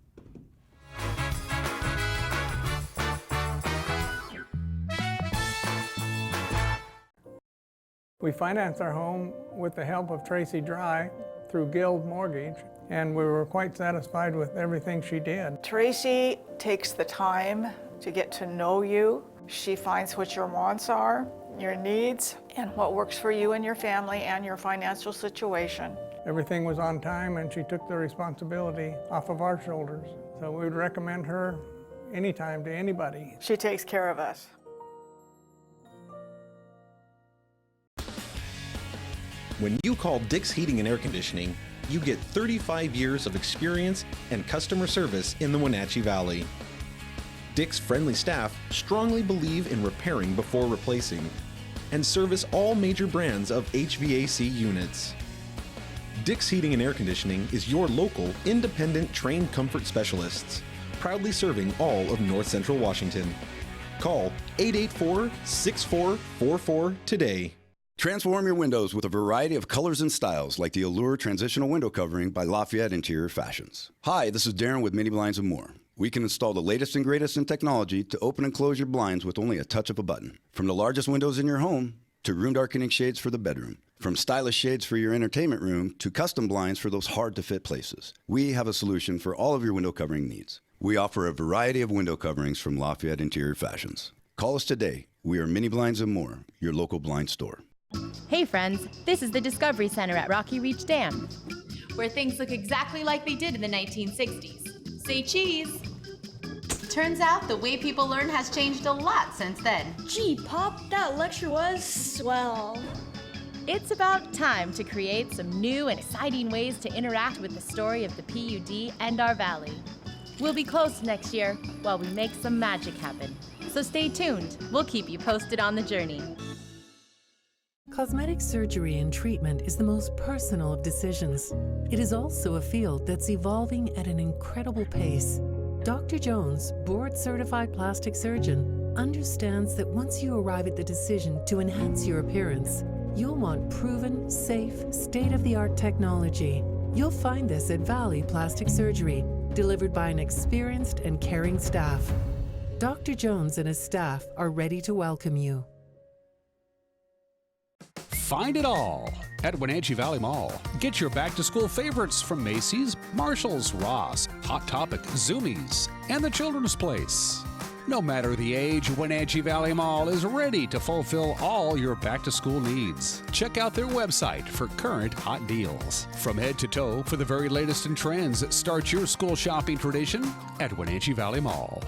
S15: We financed our home with the help of Tracy Dry through Guild Mortgage, and we were quite satisfied with everything she did.
S16: Tracy takes the time to get to know you. She finds what your wants are, your needs, and what works for you and your family and your financial situation.
S15: Everything was on time, and she took the responsibility off of our shoulders. So we would recommend her anytime to anybody.
S16: She takes care of us.
S17: When you call Dick's Heating and Air Conditioning, you get 35 years of experience and customer service in the Wenatchee Valley. Dick's friendly staff strongly believe in repairing before replacing and service all major brands of HVAC units. Dick's Heating and Air Conditioning is your local, independent, trained comfort specialists, proudly serving all of North Central Washington. Call 884-6444 today.
S18: Transform your windows with a variety of colors and styles like the Allure Transitional Window Covering by Lafayette Interior Fashions. Hi, this is Darren with Mini Blinds and More. We can install the latest and greatest in technology to open and close your blinds with only a touch of a button. From the largest windows in your home to room darkening shades for the bedroom. From stylish shades for your entertainment room to custom blinds for those hard-to-fit places. We have a solution for all of your window covering needs. We offer a variety of window coverings from Lafayette Interior Fashions. Call us today. We are Mini Blinds and More, your local blind store.
S19: Hey friends, this is the Discovery Center at Rocky Reach Dam, where things look exactly like they did in the 1960s. Say cheese! Turns out the way people learn has changed a lot since then.
S20: Gee, Pop, that lecture was swell.
S19: It's about time to create some new and exciting ways to interact with the story of the PUD and our valley. We'll be closed next year while we make some magic happen. So stay tuned. We'll keep you posted on the journey.
S21: Cosmetic surgery and treatment is the most personal of decisions. It is also a field that's evolving at an incredible pace. Dr. Jones, board-certified plastic surgeon, understands that once you arrive at the decision to enhance your appearance, you'll want proven, safe, state-of-the-art technology. You'll find this at Valley Plastic Surgery, delivered by an experienced and caring staff. Dr. Jones and his staff are ready to welcome you.
S1: Find it all at Wenatchee Valley Mall. Get your back-to-school favorites from Macy's, Marshall's, Ross, Hot Topic, Zoomies, and the Children's Place. No matter the age, Wenatchee Valley Mall is ready to fulfill all your back-to-school needs. Check out their website for current hot deals. From head to toe for the very latest in trends, start your school shopping tradition at Wenatchee Valley Mall.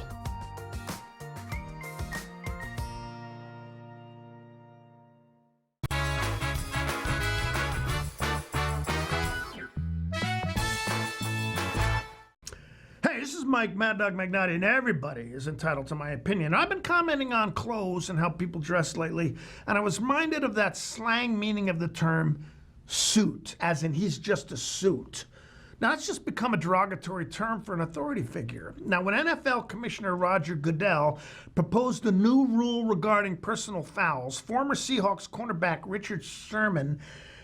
S22: This is Mike Mad Dog Magnotti, and everybody is entitled to my opinion. I've been commenting on clothes and how people dress lately, and I was reminded of that slang meaning of the term suit, as in he's just a suit. Now, that's just become a derogatory term for an authority figure. Now, when NFL Commissioner Roger Goodell proposed a new rule regarding personal fouls, former Seahawks cornerback Richard Sherman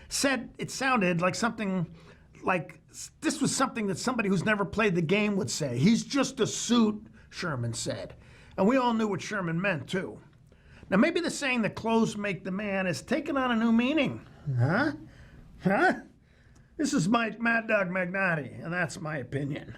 S22: said it sounded like something like this was something that somebody who's never played the game would say. He's just a suit, Sherman said. And we all knew what Sherman meant, too. Now, maybe the saying that clothes make the man is taking on a new meaning. Huh? This is Mike Mad Dog Magnotti, and that's my opinion.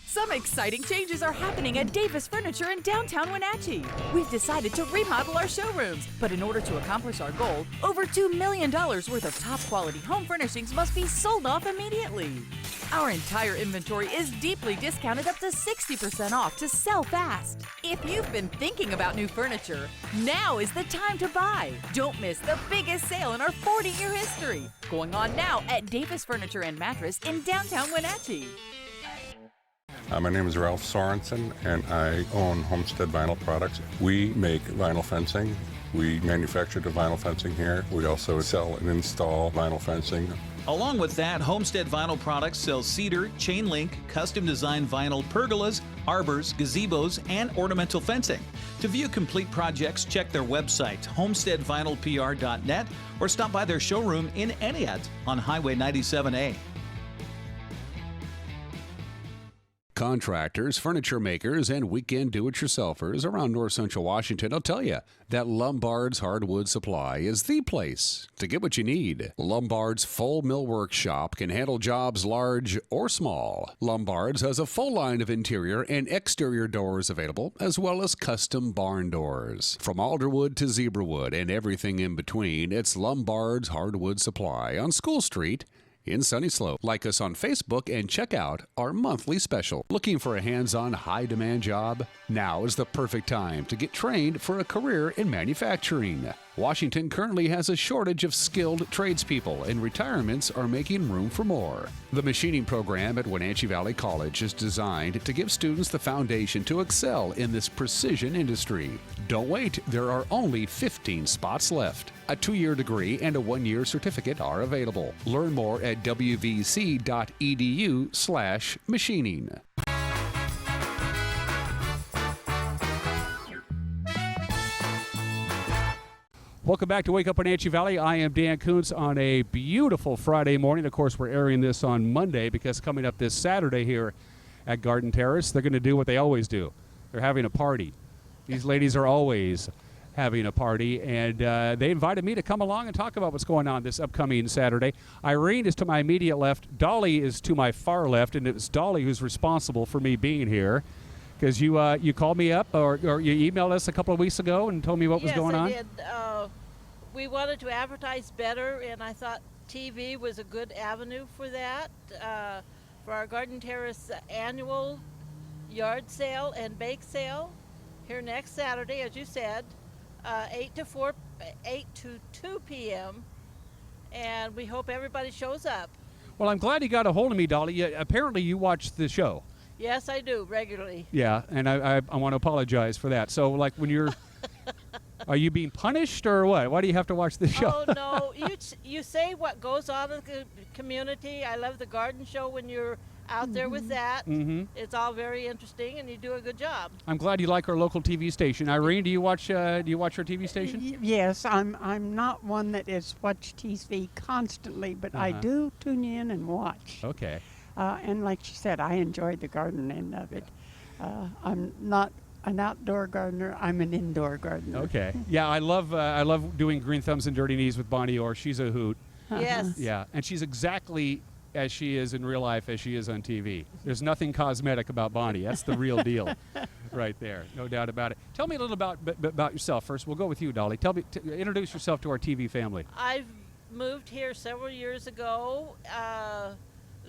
S23: Some
S2: Some exciting changes are happening at Davis Furniture in downtown Wenatchee. We've decided to remodel our showrooms, but in order to accomplish our goal, over $2 million worth of top-quality home furnishings must be sold off immediately. Our entire inventory is deeply discounted up to 60% off to sell fast. If you've been thinking about new furniture, now is the time to buy. Don't miss the biggest sale in our 40-year history. Going on now at Davis Furniture and Mattress in downtown Wenatchee.
S3: My name is Ralph Sorensen, and I own Homestead Vinyl Products. We make vinyl fencing. We manufacture the vinyl fencing here. We also sell and install vinyl fencing.
S23: Along with that, Homestead Vinyl Products sells cedar, chain link, custom-designed vinyl pergolas, arbors, gazebos, and ornamental fencing. To view complete projects, check their website, homesteadvinylpr.net, or stop by their showroom in Entiat on Highway 97A.
S1: Contractors, furniture makers, and weekend do-it-yourselfers around north central Washington will tell you that Lombard's Hardwood Supply is the place to get what you need. Lombard's full millwork shop can handle jobs large or small. Lombard's has a full line of interior and exterior doors available, as well as custom barn doors. From alderwood to zebrawood and everything in between, it's Lombard's Hardwood Supply on School Street in Sunny Slope. Like us on Facebook and check out our monthly special. Looking for a hands-on, high-demand job? Now is the perfect time to get trained for a career in manufacturing. Washington currently has a shortage of skilled tradespeople, and retirements are making room for more. The machining program at Wenatchee Valley College is designed to give students the foundation to excel in this precision industry. Don't wait, there are only 15 spots left. A 2-year degree and a 1-year certificate are available. Learn more at wvc.edu/machining. Welcome back to Wake Up Wenatchee Valley. I am Dan Kuntz on a beautiful Friday morning. Of course, we're airing this on Monday because coming up this Saturday here at Garden Terrace, they're going to do what they always do. They're having a party. These ladies are always having a party, and they invited me to come along and talk about what's going on this upcoming Saturday. Irene is to my immediate left. Dollie is to my far left, and it's Dollie who's responsible for me being here because you called me up or you emailed us a couple of weeks ago and told me what was going on.
S24: Yes, I did. We wanted to advertise better, and I thought TV was a good avenue for that, for our Garden Terrace annual yard sale and bake sale here next Saturday, as you said, 8 to 2 p.m., and we hope everybody shows up.
S1: Well, I'm glad you got a hold of me, Dollie. Apparently you watch the show.
S24: Yes, I do, regularly.
S1: Yeah, and I want to apologize for that. So, like, when you're... Are you being punished or what? Why do you have to watch this show?
S24: Oh, no. You say what goes on in the community. I love the garden show when you're out there with that.
S1: Mm-hmm.
S24: It's all very interesting, and you do a good job.
S1: I'm glad you like our local TV station. Irene, do you watch our TV station?
S25: Yes, I'm not one that is watch TV constantly, but I do tune in and watch.
S1: Okay.
S25: And like she said, I enjoyed the garden end of it. I'm not an outdoor gardener. I'm an indoor gardener.
S1: Okay. Yeah, I love doing Green Thumbs and Dirty Knees with Bonnie Orr. She's a hoot.
S24: Yes.
S1: Yeah, and she's exactly as she is in real life as she is on TV. There's nothing cosmetic about Bonnie. That's the real deal right there. No doubt about it. Tell me a little about yourself first. We'll go with you, Dollie. Introduce yourself to our TV family.
S24: I've moved here several years ago.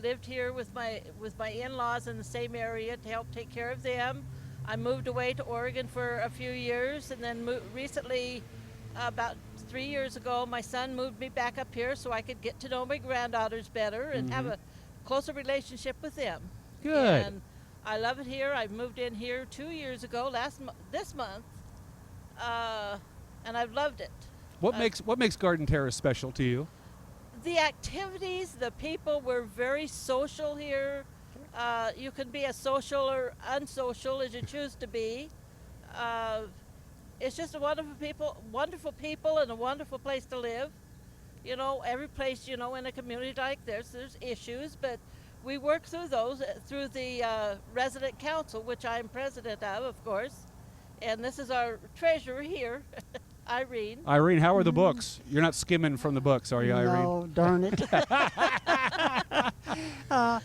S24: Lived here with my in-laws in the same area to help take care of them. I moved away to Oregon for a few years, and then recently, about 3 years ago, my son moved me back up here so I could get to know my granddaughters better and have a closer relationship with them.
S1: Good.
S24: And I love it here. I moved in here 2 years ago, this month, and I've loved it.
S1: What makes Garden Terrace special to you?
S24: The activities, the people. We're very social here. You can be as social or unsocial as you choose to be. It's just a wonderful people and a wonderful place to live. You know, every place, in a community like this, there's issues, but we work through those through the resident council, which I'm president of course. And this is our treasurer here, Irene.
S1: Irene, how are the books? You're not skimming from the books, are you, Irene?
S25: No, darn it.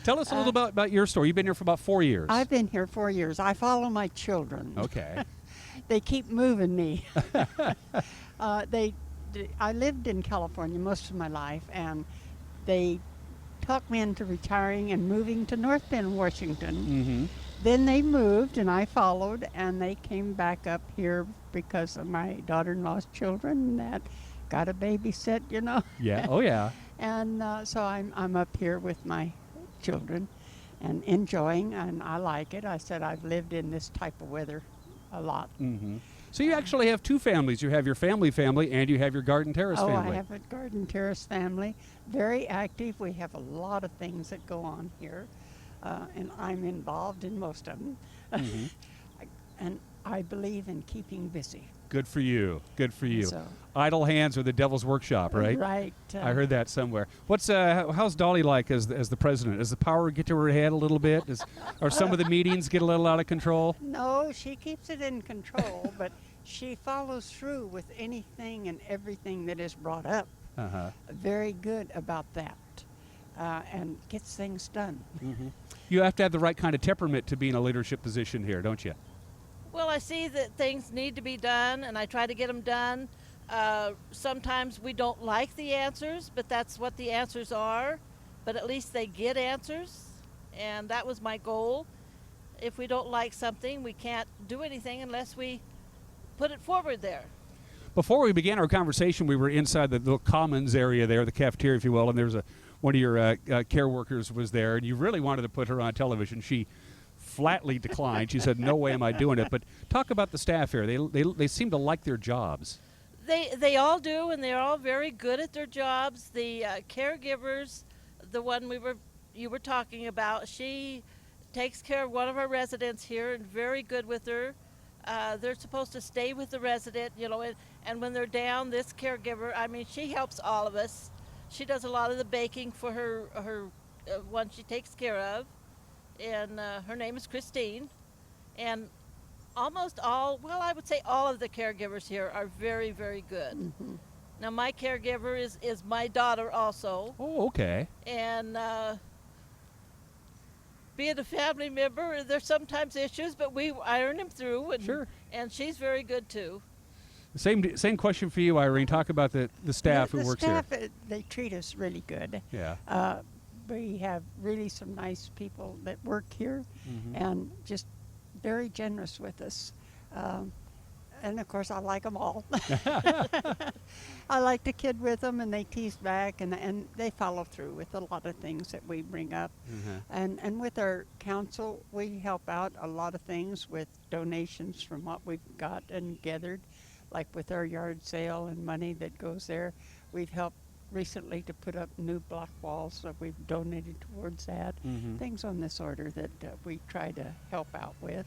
S1: Tell us a little about your story. You've been here for about 4 years.
S25: I've been here 4 years. I follow my children.
S1: Okay.
S25: They keep moving me. I lived in California most of my life, and they talked me into retiring and moving to North Bend, Washington.
S1: Mm-hmm.
S25: Then they moved, and I followed, and they came back up here because of my daughter-in-law's children that got to babysit, you know.
S1: Yeah. Oh, yeah.
S25: And so I'm up here with my children and enjoying, and I like it. I said I've lived in this type of weather a lot.
S1: Mm-hmm. So you actually have two families. You have your family, and you have your Garden Terrace family.
S25: I have a Garden Terrace family. Very active. We have a lot of things that go on here, and I'm involved in most of them.
S1: Mm-hmm.
S25: And I believe in keeping busy.
S1: Good for you. Good for you.
S25: So,
S1: idle hands are the devil's workshop, right?
S25: Right.
S1: I heard that somewhere. How's Dollie like as the president? Does the power get to her head a little bit? Or some of the meetings get a little out of control?
S25: No, she keeps it in control, but she follows through with anything and everything that is brought up.
S1: Uh-huh.
S25: Very good about that, and gets things done.
S1: Mm-hmm. You have to have the right kind of temperament to be in a leadership position here, don't you?
S24: Well, I see that things need to be done, and I try to get them done. Sometimes we don't like the answers, but that's what the answers are. But at least they get answers, and that was my goal. If we don't like something, we can't do anything unless we put it forward there.
S1: Before we began our conversation, we were inside the little commons area there, the cafeteria, if you will, and there's one of your care workers was there, and you really wanted to put her on television. She flatly declined. She said, "No way am I doing it." But talk about the staff here. They seem to like their jobs.
S24: They all do, and they're all very good at their jobs. The caregivers, the one you were talking about, she takes care of one of our residents here and very good with her. They're supposed to stay with the resident, you know, and when they're down, this caregiver, I mean, she helps all of us. She does a lot of the baking for her one she takes care of, and her name is Christine. And almost all, well, I would say all of the caregivers here are very, very good.
S25: Mm-hmm.
S24: Now, my caregiver is my daughter also.
S1: Oh, okay.
S24: And being a family member, there's sometimes issues, but we iron them through. And,
S1: sure.
S24: And she's very good, too.
S1: Same question for you, Irene. Talk about the staff who works here.
S25: The staff, they treat us really good.
S1: Yeah.
S25: We have really some nice people that work here,
S1: mm-hmm.
S25: and just very generous with us. And of course, I like them all. I like to kid with them, and they tease back, and they follow through with a lot of things that we bring up.
S1: Mm-hmm.
S25: And with our council, we help out a lot of things with donations from what we've got and gathered, like with our yard sale and money that goes there. We've helped recently to put up new block walls, so we've donated towards that.
S1: Mm-hmm.
S25: Things on this order that we try to help out with.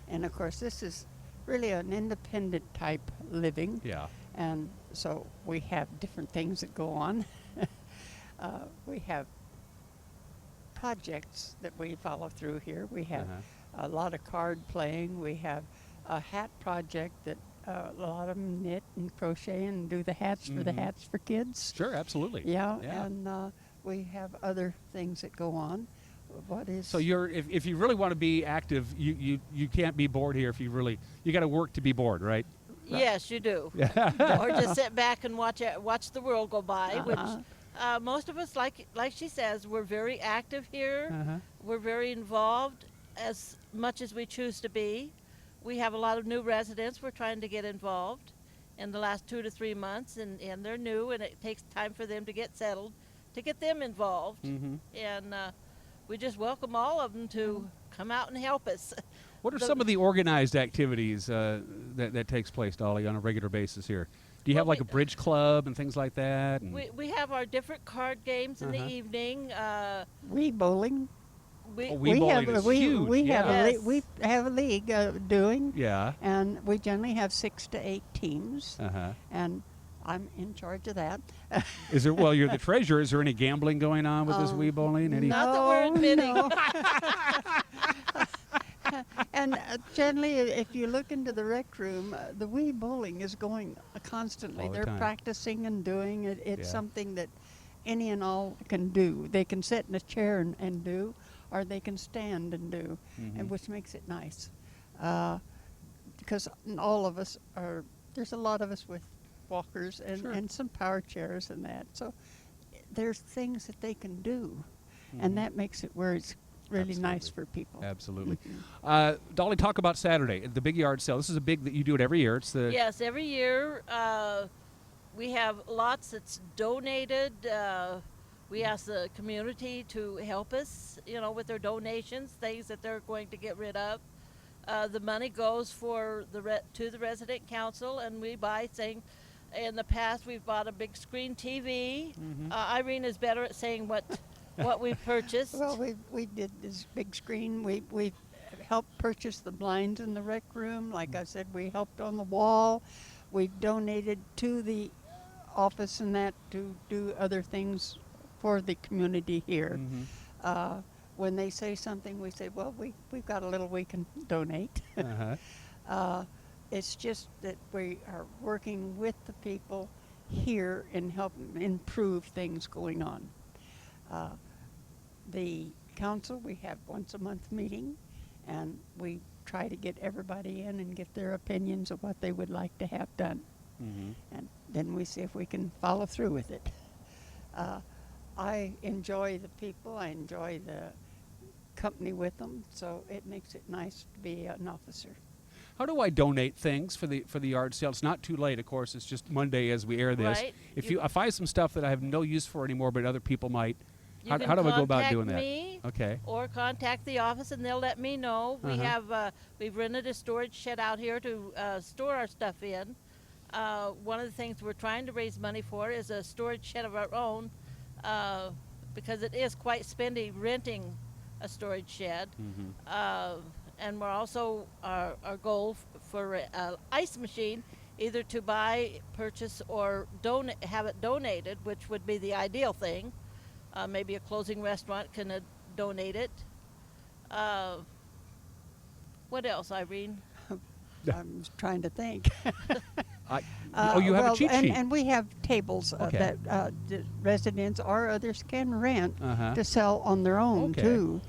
S25: And of course, this is really an independent type living.
S1: Yeah.
S25: And so we have different things that go on. We have projects that we follow through here. We have a lot of card playing. We have a hat project that a lot of them knit and crochet and do the hats for the hats for kids.
S1: Sure, absolutely.
S25: Yeah. And we have other things that go on. What is
S1: so if you really want to be active, you can't be bored here. If you got to work to be bored, right?
S24: Yes, you do. Or just sit back and watch the world go by. Which most of us, like she says, we're very active here. We're very involved as much as we choose to be. We have a lot of new residents we're trying to get involved in the last 2 to 3 months, and they're new, and it takes time for them to get settled, to get them involved.
S1: Mm-hmm.
S24: And we just welcome all of them to come out and help us.
S1: What are some of the organized activities that takes place, Dollie, on a regular basis here? Do you have like a bridge club and things like that? And
S24: We have our different card games in the evening.
S25: Wii bowling.
S1: Wii bowling is huge.
S25: We have a league doing.
S1: Yeah.
S25: And we generally have 6 to 8 teams.
S1: Uh-huh.
S25: And I'm in charge of that.
S1: Is there? Well, you're the treasurer. Is there any gambling going on with this Wii bowling?
S24: Not that we're admitting.
S25: And generally, if you look into the rec room, the Wii bowling is going constantly.
S1: All the
S25: They're
S1: time.
S25: practicing and doing it. It's
S1: Yeah.
S25: something that any and all can do. They can sit in a chair and do, or they can stand and do, and which makes it nice. Because all of us are, there's a lot of us with walkers and some power chairs and that. So there's things that they can do, and that makes it where it's really nice for people.
S1: Absolutely. Dollie, talk about Saturday, the big yard sale. This is a big, that you do it every year. It's the
S24: Yes, every year we have lots that's donated. We ask the community to help us, with their donations, things that they're going to get rid of. The money goes for to the resident council, and we buy things. In the past, we've bought a big screen TV. Irene is better at saying what we purchased.
S25: Well, we did this big screen. We helped purchase the blinds in the rec room. Like I said, we helped on the wall. We donated to the office and that to do other things for the community here. When they say something, we say, well, we've got a little we can donate. It's just that we are working with the people here and helping improve things going on. The council, we have once a month meeting, and we try to get everybody in and get their opinions of what they would like to have done. And then we see if we can follow through with it. I enjoy the people. I enjoy the company with them, so it makes it nice to be an officer.
S1: How do I donate things for the yard sale? It's not too late, of course. It's just Monday as we air this.
S24: Right.
S1: If I have some stuff that I have no use for anymore, but other people might,
S24: You
S1: how
S24: can
S1: do I go about
S24: contact
S1: doing that?
S24: me
S1: Okay.
S24: Or contact the office, and they'll let me know. We have we've rented a storage shed out here to store our stuff in. One of the things we're trying to raise money for is a storage shed of our own, because it is quite spendy renting a storage shed. And we're also, our goal for an ice machine, either to buy, purchase, or have it donated, which would be the ideal thing. Maybe a closing restaurant can donate it. What else, Irene?
S25: I'm trying to think.
S1: You have a cheat sheet.
S25: And we have tables that the residents or others can rent to sell on their own too.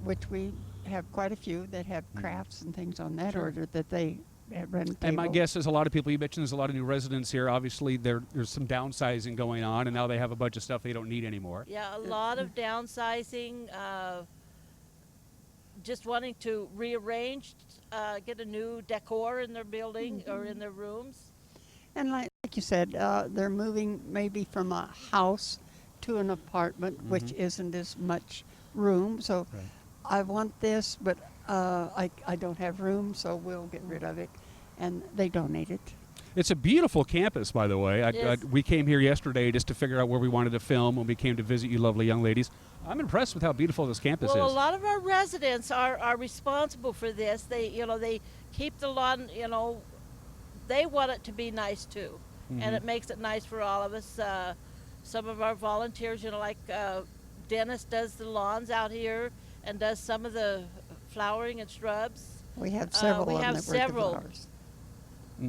S25: Which we have quite a few that have crafts and things on that order that they rent.
S1: And my guess is a lot of people, you mentioned there's a lot of new residents here. Obviously, there's some downsizing going on, and now they have a bunch of stuff they don't need anymore.
S24: Yeah, a lot of downsizing, just wanting to rearrange, get a new decor in their building or in their rooms.
S25: And like you said, they're moving maybe from a house to an apartment, which isn't as much room. So I want this, but I don't have room, so we'll get rid of it. And they donate it.
S1: It's a beautiful campus, by the way.
S24: Yes.
S1: We came here yesterday just to figure out where we wanted to film when we came to visit you lovely young ladies. I'm impressed with how beautiful this campus
S24: Well,
S1: is.
S24: a lot of our residents are responsible for this. They keep the lawn, they want it to be nice too. And it makes it nice for all of us. Some of our volunteers, like Dennis does the lawns out here and does some of the flowering and shrubs.
S25: We have several.
S24: We
S25: of them
S24: have
S25: that work the
S24: several
S25: flowers.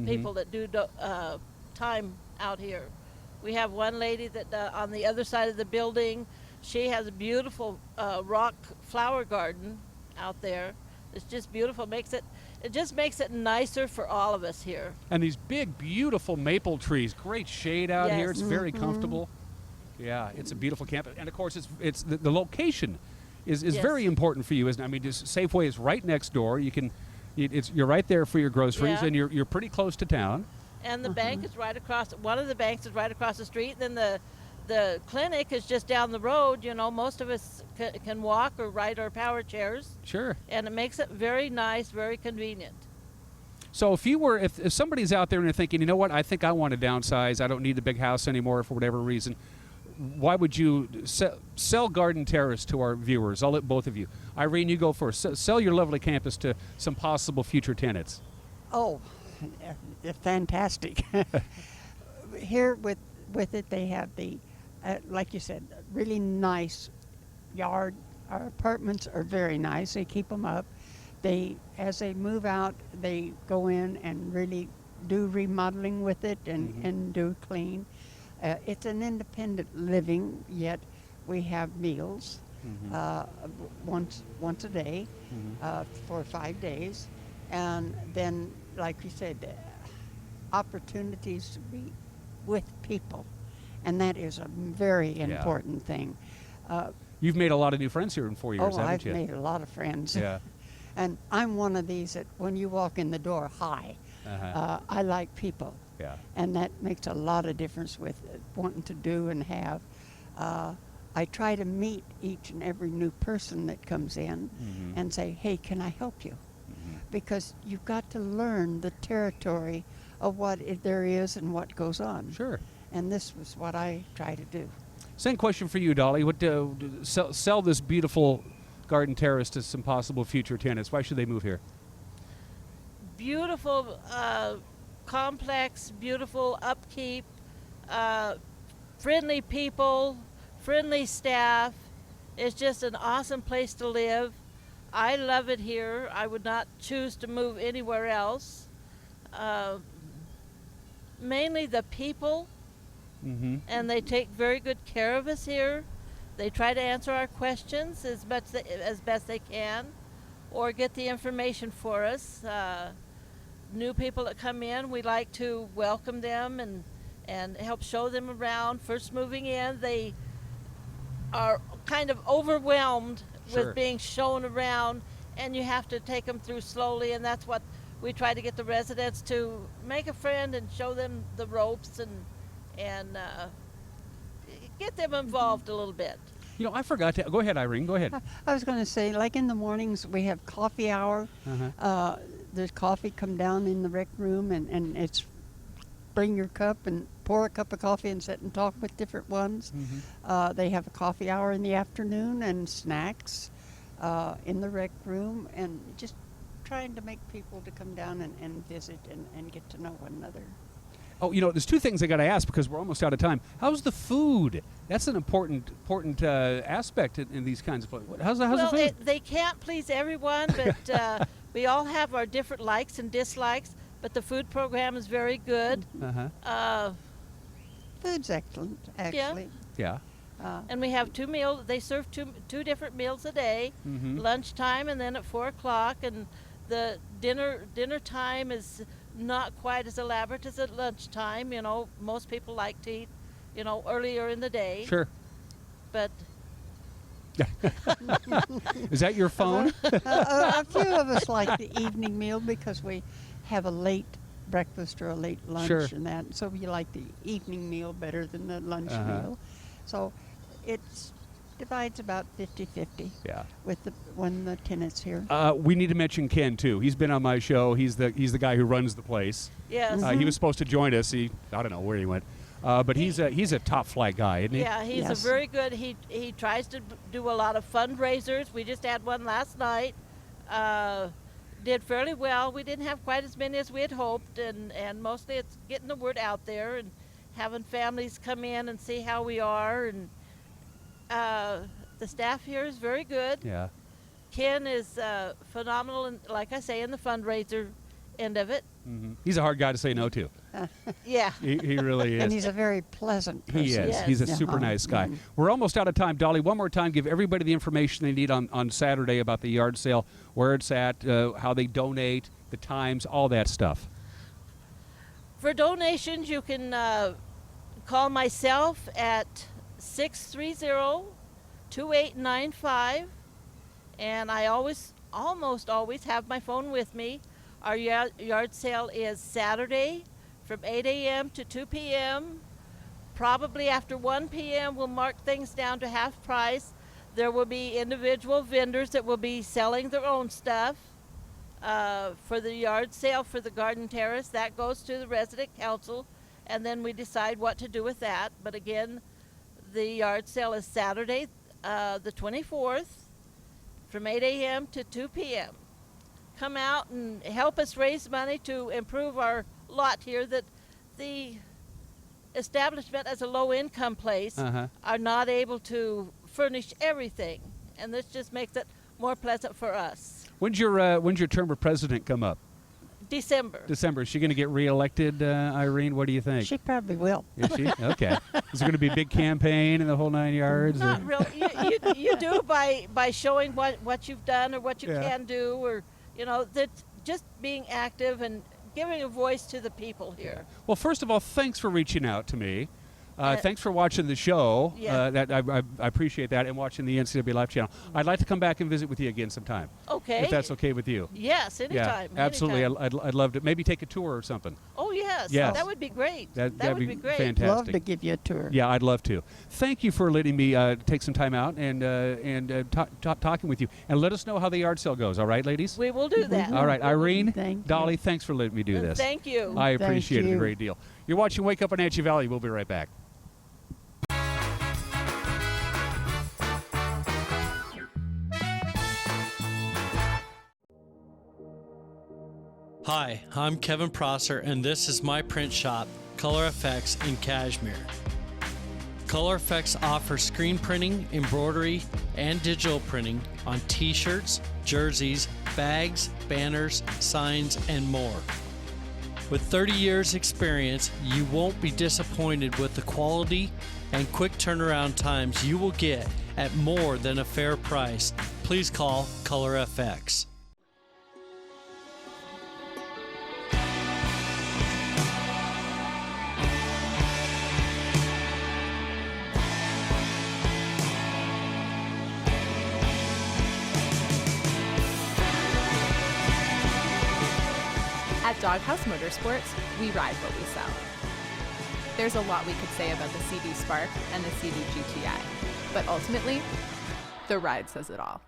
S24: people that do time out here. We have one lady that on the other side of the building, she has a beautiful rock flower garden out there. It's just beautiful. It just makes it nicer for all of us here.
S1: And these big, beautiful maple trees. Great shade out here. It's very comfortable. Yeah, it's a beautiful campus. And of course, it's the location is very important for you, isn't it? I mean, just Safeway is right next door. You're right there for your groceries, and you're pretty close to town.
S24: And the bank is right across. One of the banks is right across the street. Then the clinic is just down the road. Most of us can walk or ride our power chairs.
S1: Sure.
S24: And it makes it very nice, very convenient.
S1: So if somebody's out there and they're thinking, you know what, I think I want to downsize. I don't need the big house anymore for whatever reason. Why would you sell Garden Terrace to our viewers? I'll let both of you. Irene, you go first. Sell your lovely campus to some possible future tenants.
S25: Oh, fantastic. Here with it, they have the, like you said, really nice yard. Our apartments are very nice. They keep them up. as they move out, they go in and really do remodeling with it and do clean. It's an independent living, yet we have meals once a day for 5 days. And then, like you said, opportunities to be with people. And that is a very important thing.
S1: You've made a lot of new friends here in 4 years, haven't
S25: I've
S1: you?
S25: made a lot of friends.
S1: Yeah.
S25: And I'm one of these that when you walk in the door, hi. I like people.
S1: Yeah.
S25: And that makes a lot of difference with wanting to do and have. I try to meet each and every new person that comes in and say, hey, can I help you? Because you've got to learn the territory of what there is and what goes on.
S1: Sure.
S25: And this was what I try to do.
S1: Same question for you, Dollie. What sell this beautiful garden terrace to some possible future tenants? Why should they move here?
S24: Beautiful complex, beautiful upkeep, friendly people, friendly staff. It's just an awesome place to live. I love it here. I would not choose to move anywhere else. Mainly the people, and they take very good care of us here. They try to answer our questions as best they can, or get the information for us. New people that come in, we like to welcome them and help show them around. First moving in, they are kind of overwhelmed with being shown around, and you have to take them through slowly, and that's what we try to get the residents to make a friend and show them the ropes and get them involved a little bit.
S1: You know, I forgot to go ahead, Irene. Go ahead.
S25: I was going to say, like in the mornings, we have coffee hour. There's coffee come down in the rec room, and it's bring your cup and pour a cup of coffee and sit and talk with different ones. They have a coffee hour in the afternoon and snacks in the rec room, and just trying to make people to come down and visit and get to know one another.
S1: Oh, you know, there's two things I got to ask because we're almost out of time. How's the food? That's an important aspect in these kinds of places. How's the food?
S24: They can't please everyone, but we all have our different likes and dislikes. But the food program is very good.
S25: Food's excellent, actually.
S1: Yeah.
S24: And we have 2 meals. They serve two different meals a day, lunchtime and then at 4 o'clock. And the dinner time is not quite as elaborate as at lunchtime. You know, most people like to eat, you know, earlier in the day.
S1: Sure.
S24: But
S1: is that your phone?
S25: A few of us like the evening meal because we have a late breakfast or a late lunch and that. So we like the evening meal better than the lunch meal. So it divides about 50-50 with when the tenant's here.
S1: We need to mention Ken too. He's been on my show. He's the guy who runs the place.
S24: Yes.
S1: He was supposed to join us. I don't know where he went. But he's a top flight guy, isn't he?
S24: Yeah, he's a very good. He tries to do a lot of fundraisers. We just had one last night. Did fairly well. We didn't have quite as many as we had hoped, and mostly it's getting the word out there and having families come in and see how we are. And the staff here is very good.
S1: Yeah.
S24: Ken is phenomenal, and like I say, in the fundraiser end of it.
S1: He's a hard guy to say no to.
S24: Yeah.
S1: He really is.
S25: And he's a very pleasant person.
S1: He is. He's a super nice guy. We're almost out of time. Dollie, one more time, give everybody the information they need on Saturday about the yard sale, where it's at, how they donate, the times, all that stuff.
S24: For donations, you can call myself at 630-2895, and I almost always have my phone with me. Our yard sale is Saturday from 8 a.m. to 2 p.m. Probably after 1 p.m. we'll mark things down to half price. There will be individual vendors that will be selling their own stuff. For the yard sale for the garden terrace, that goes to the resident council, and then we decide what to do with that. But again, the yard sale is Saturday, the 24th, from 8 a.m. to 2 p.m. Come out and help us raise money to improve our lot here, that the establishment as a low-income place are not able to furnish everything, and this just makes it more pleasant for us.
S1: When's your term of president come up?
S24: December.
S1: December. Is she going to get reelected, Irene? What do you think?
S25: She probably will.
S1: Is she? Okay. Is there going to be a big campaign in the whole 9 yards?
S24: Not really. You do by showing what you've done or what you can do, or that just being active and giving a voice to the people here.
S1: Well, first of all, thanks for reaching out to me. Thanks for watching the show.
S24: Yeah.
S1: That I appreciate that, and watching the NCW Live channel. I'd like to come back and visit with you again sometime.
S24: Okay.
S1: If that's okay with you.
S24: Yes, anytime.
S1: Yeah, absolutely.
S24: Anytime.
S1: I'd love to maybe take a tour or something.
S24: Oh yes.
S1: Yes.
S24: That would be great.
S1: That'd
S24: would be great.
S1: Fantastic.
S25: Love to give you a tour.
S1: Yeah, I'd love to. Thank you for letting me take some time out and talking with you. And let us know how the yard sale goes. All right, ladies?
S24: We will do that.
S1: All right, Irene, Dollie, thanks for letting me do this.
S24: Thank you.
S1: I appreciate it a
S25: you.
S1: great deal. You're watching Wake Up Wenatchee Valley. We'll be right back.
S4: Hi, I'm Kevin Prosser, and this is my print shop, Color Effects in Cashmere. Color Effects offers screen printing, embroidery, and digital printing on t-shirts, jerseys, bags, banners, signs, and more. With 30 years experience, you won't be disappointed with the quality and quick turnaround times you will get at more than a fair price. Please call Color FX.
S5: At Doghouse Motorsports, we ride what we sell. There's a lot we could say about the CD Spark and the CD GTI, but ultimately, the ride says it all.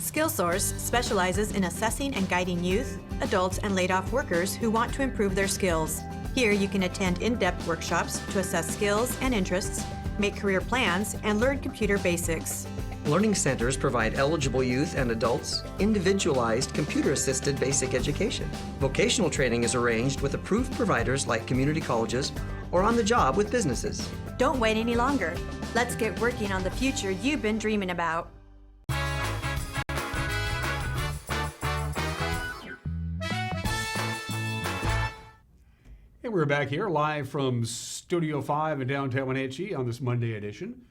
S6: SkillSource specializes in assessing and guiding youth, adults, and laid-off workers who want to improve their skills. Here you can attend in-depth workshops to assess skills and interests, make career plans, and learn computer basics.
S7: Learning centers provide eligible youth and adults individualized computer-assisted basic education. Vocational training is arranged with approved providers like community colleges or on the job with businesses.
S6: Don't wait any longer. Let's get working on the future you've been dreaming about.
S1: And we're back here live from Studio 5 in downtown Wenatchee on this Monday edition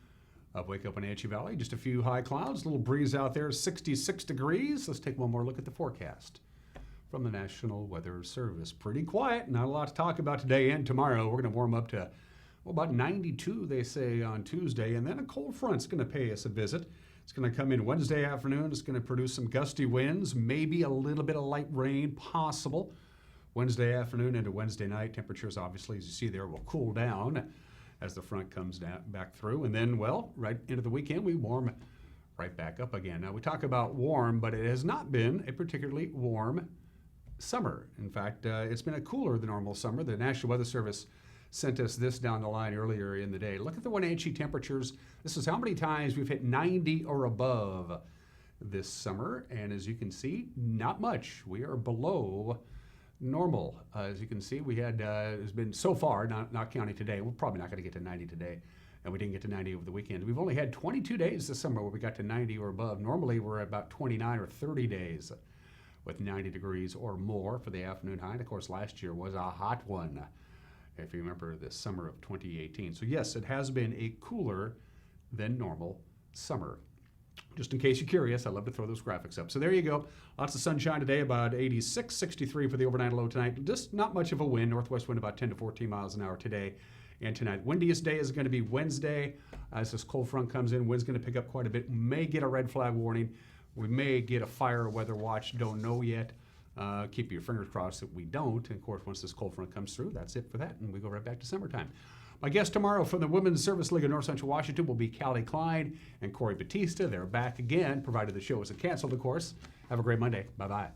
S1: of Wake Up Wenatchee Valley. Just a few high clouds, a little breeze out there, 66 degrees. Let's take one more look at the forecast from the National Weather Service. Pretty quiet, not a lot to talk about today and tomorrow. We're going to warm up to about 92, they say, on Tuesday, and then a cold front's going to pay us a visit. It's going to come in Wednesday afternoon. It's going to produce some gusty winds, maybe a little bit of light rain possible. Wednesday afternoon into Wednesday night, temperatures obviously, as you see there, will cool down as the front comes down, back through. And then, well, right into the weekend, we warm right back up again. Now, we talk about warm, but it has not been a particularly warm summer. In fact, it's been a cooler than normal summer. The National Weather Service sent us this down the line earlier in the day. Look at the Wenatchee temperatures. This is how many times we've hit 90 or above this summer. And as you can see, not much. We are below normal. As you can see, we had, it's been so far, not counting today, we're probably not going to get to 90 today, and we didn't get to 90 over the weekend. We've only had 22 days this summer where we got to 90 or above. Normally, we're at about 29 or 30 days with 90 degrees or more for the afternoon high. And of course, last year was a hot one, if you remember the summer of 2018. So yes, it has been a cooler than normal summer. Just in case you're curious, I love to throw those graphics up. So there you go. Lots of sunshine today, about 86, 63 for the overnight low tonight. Just not much of a wind. Northwest wind about 10 to 14 miles an hour today and tonight. Windiest day is going to be Wednesday. As this cold front comes in, wind's going to pick up quite a bit. We may get a red flag warning. We may get a fire weather watch. Don't know yet. Keep your fingers crossed that we don't. And of course, once this cold front comes through, that's it for that. And we go right back to summertime. My guest tomorrow from the Women's Service League of North Central Washington will be Callie Klein and Corey Batista. They're back again, provided the show isn't canceled, of course. Have a great Monday. Bye-bye.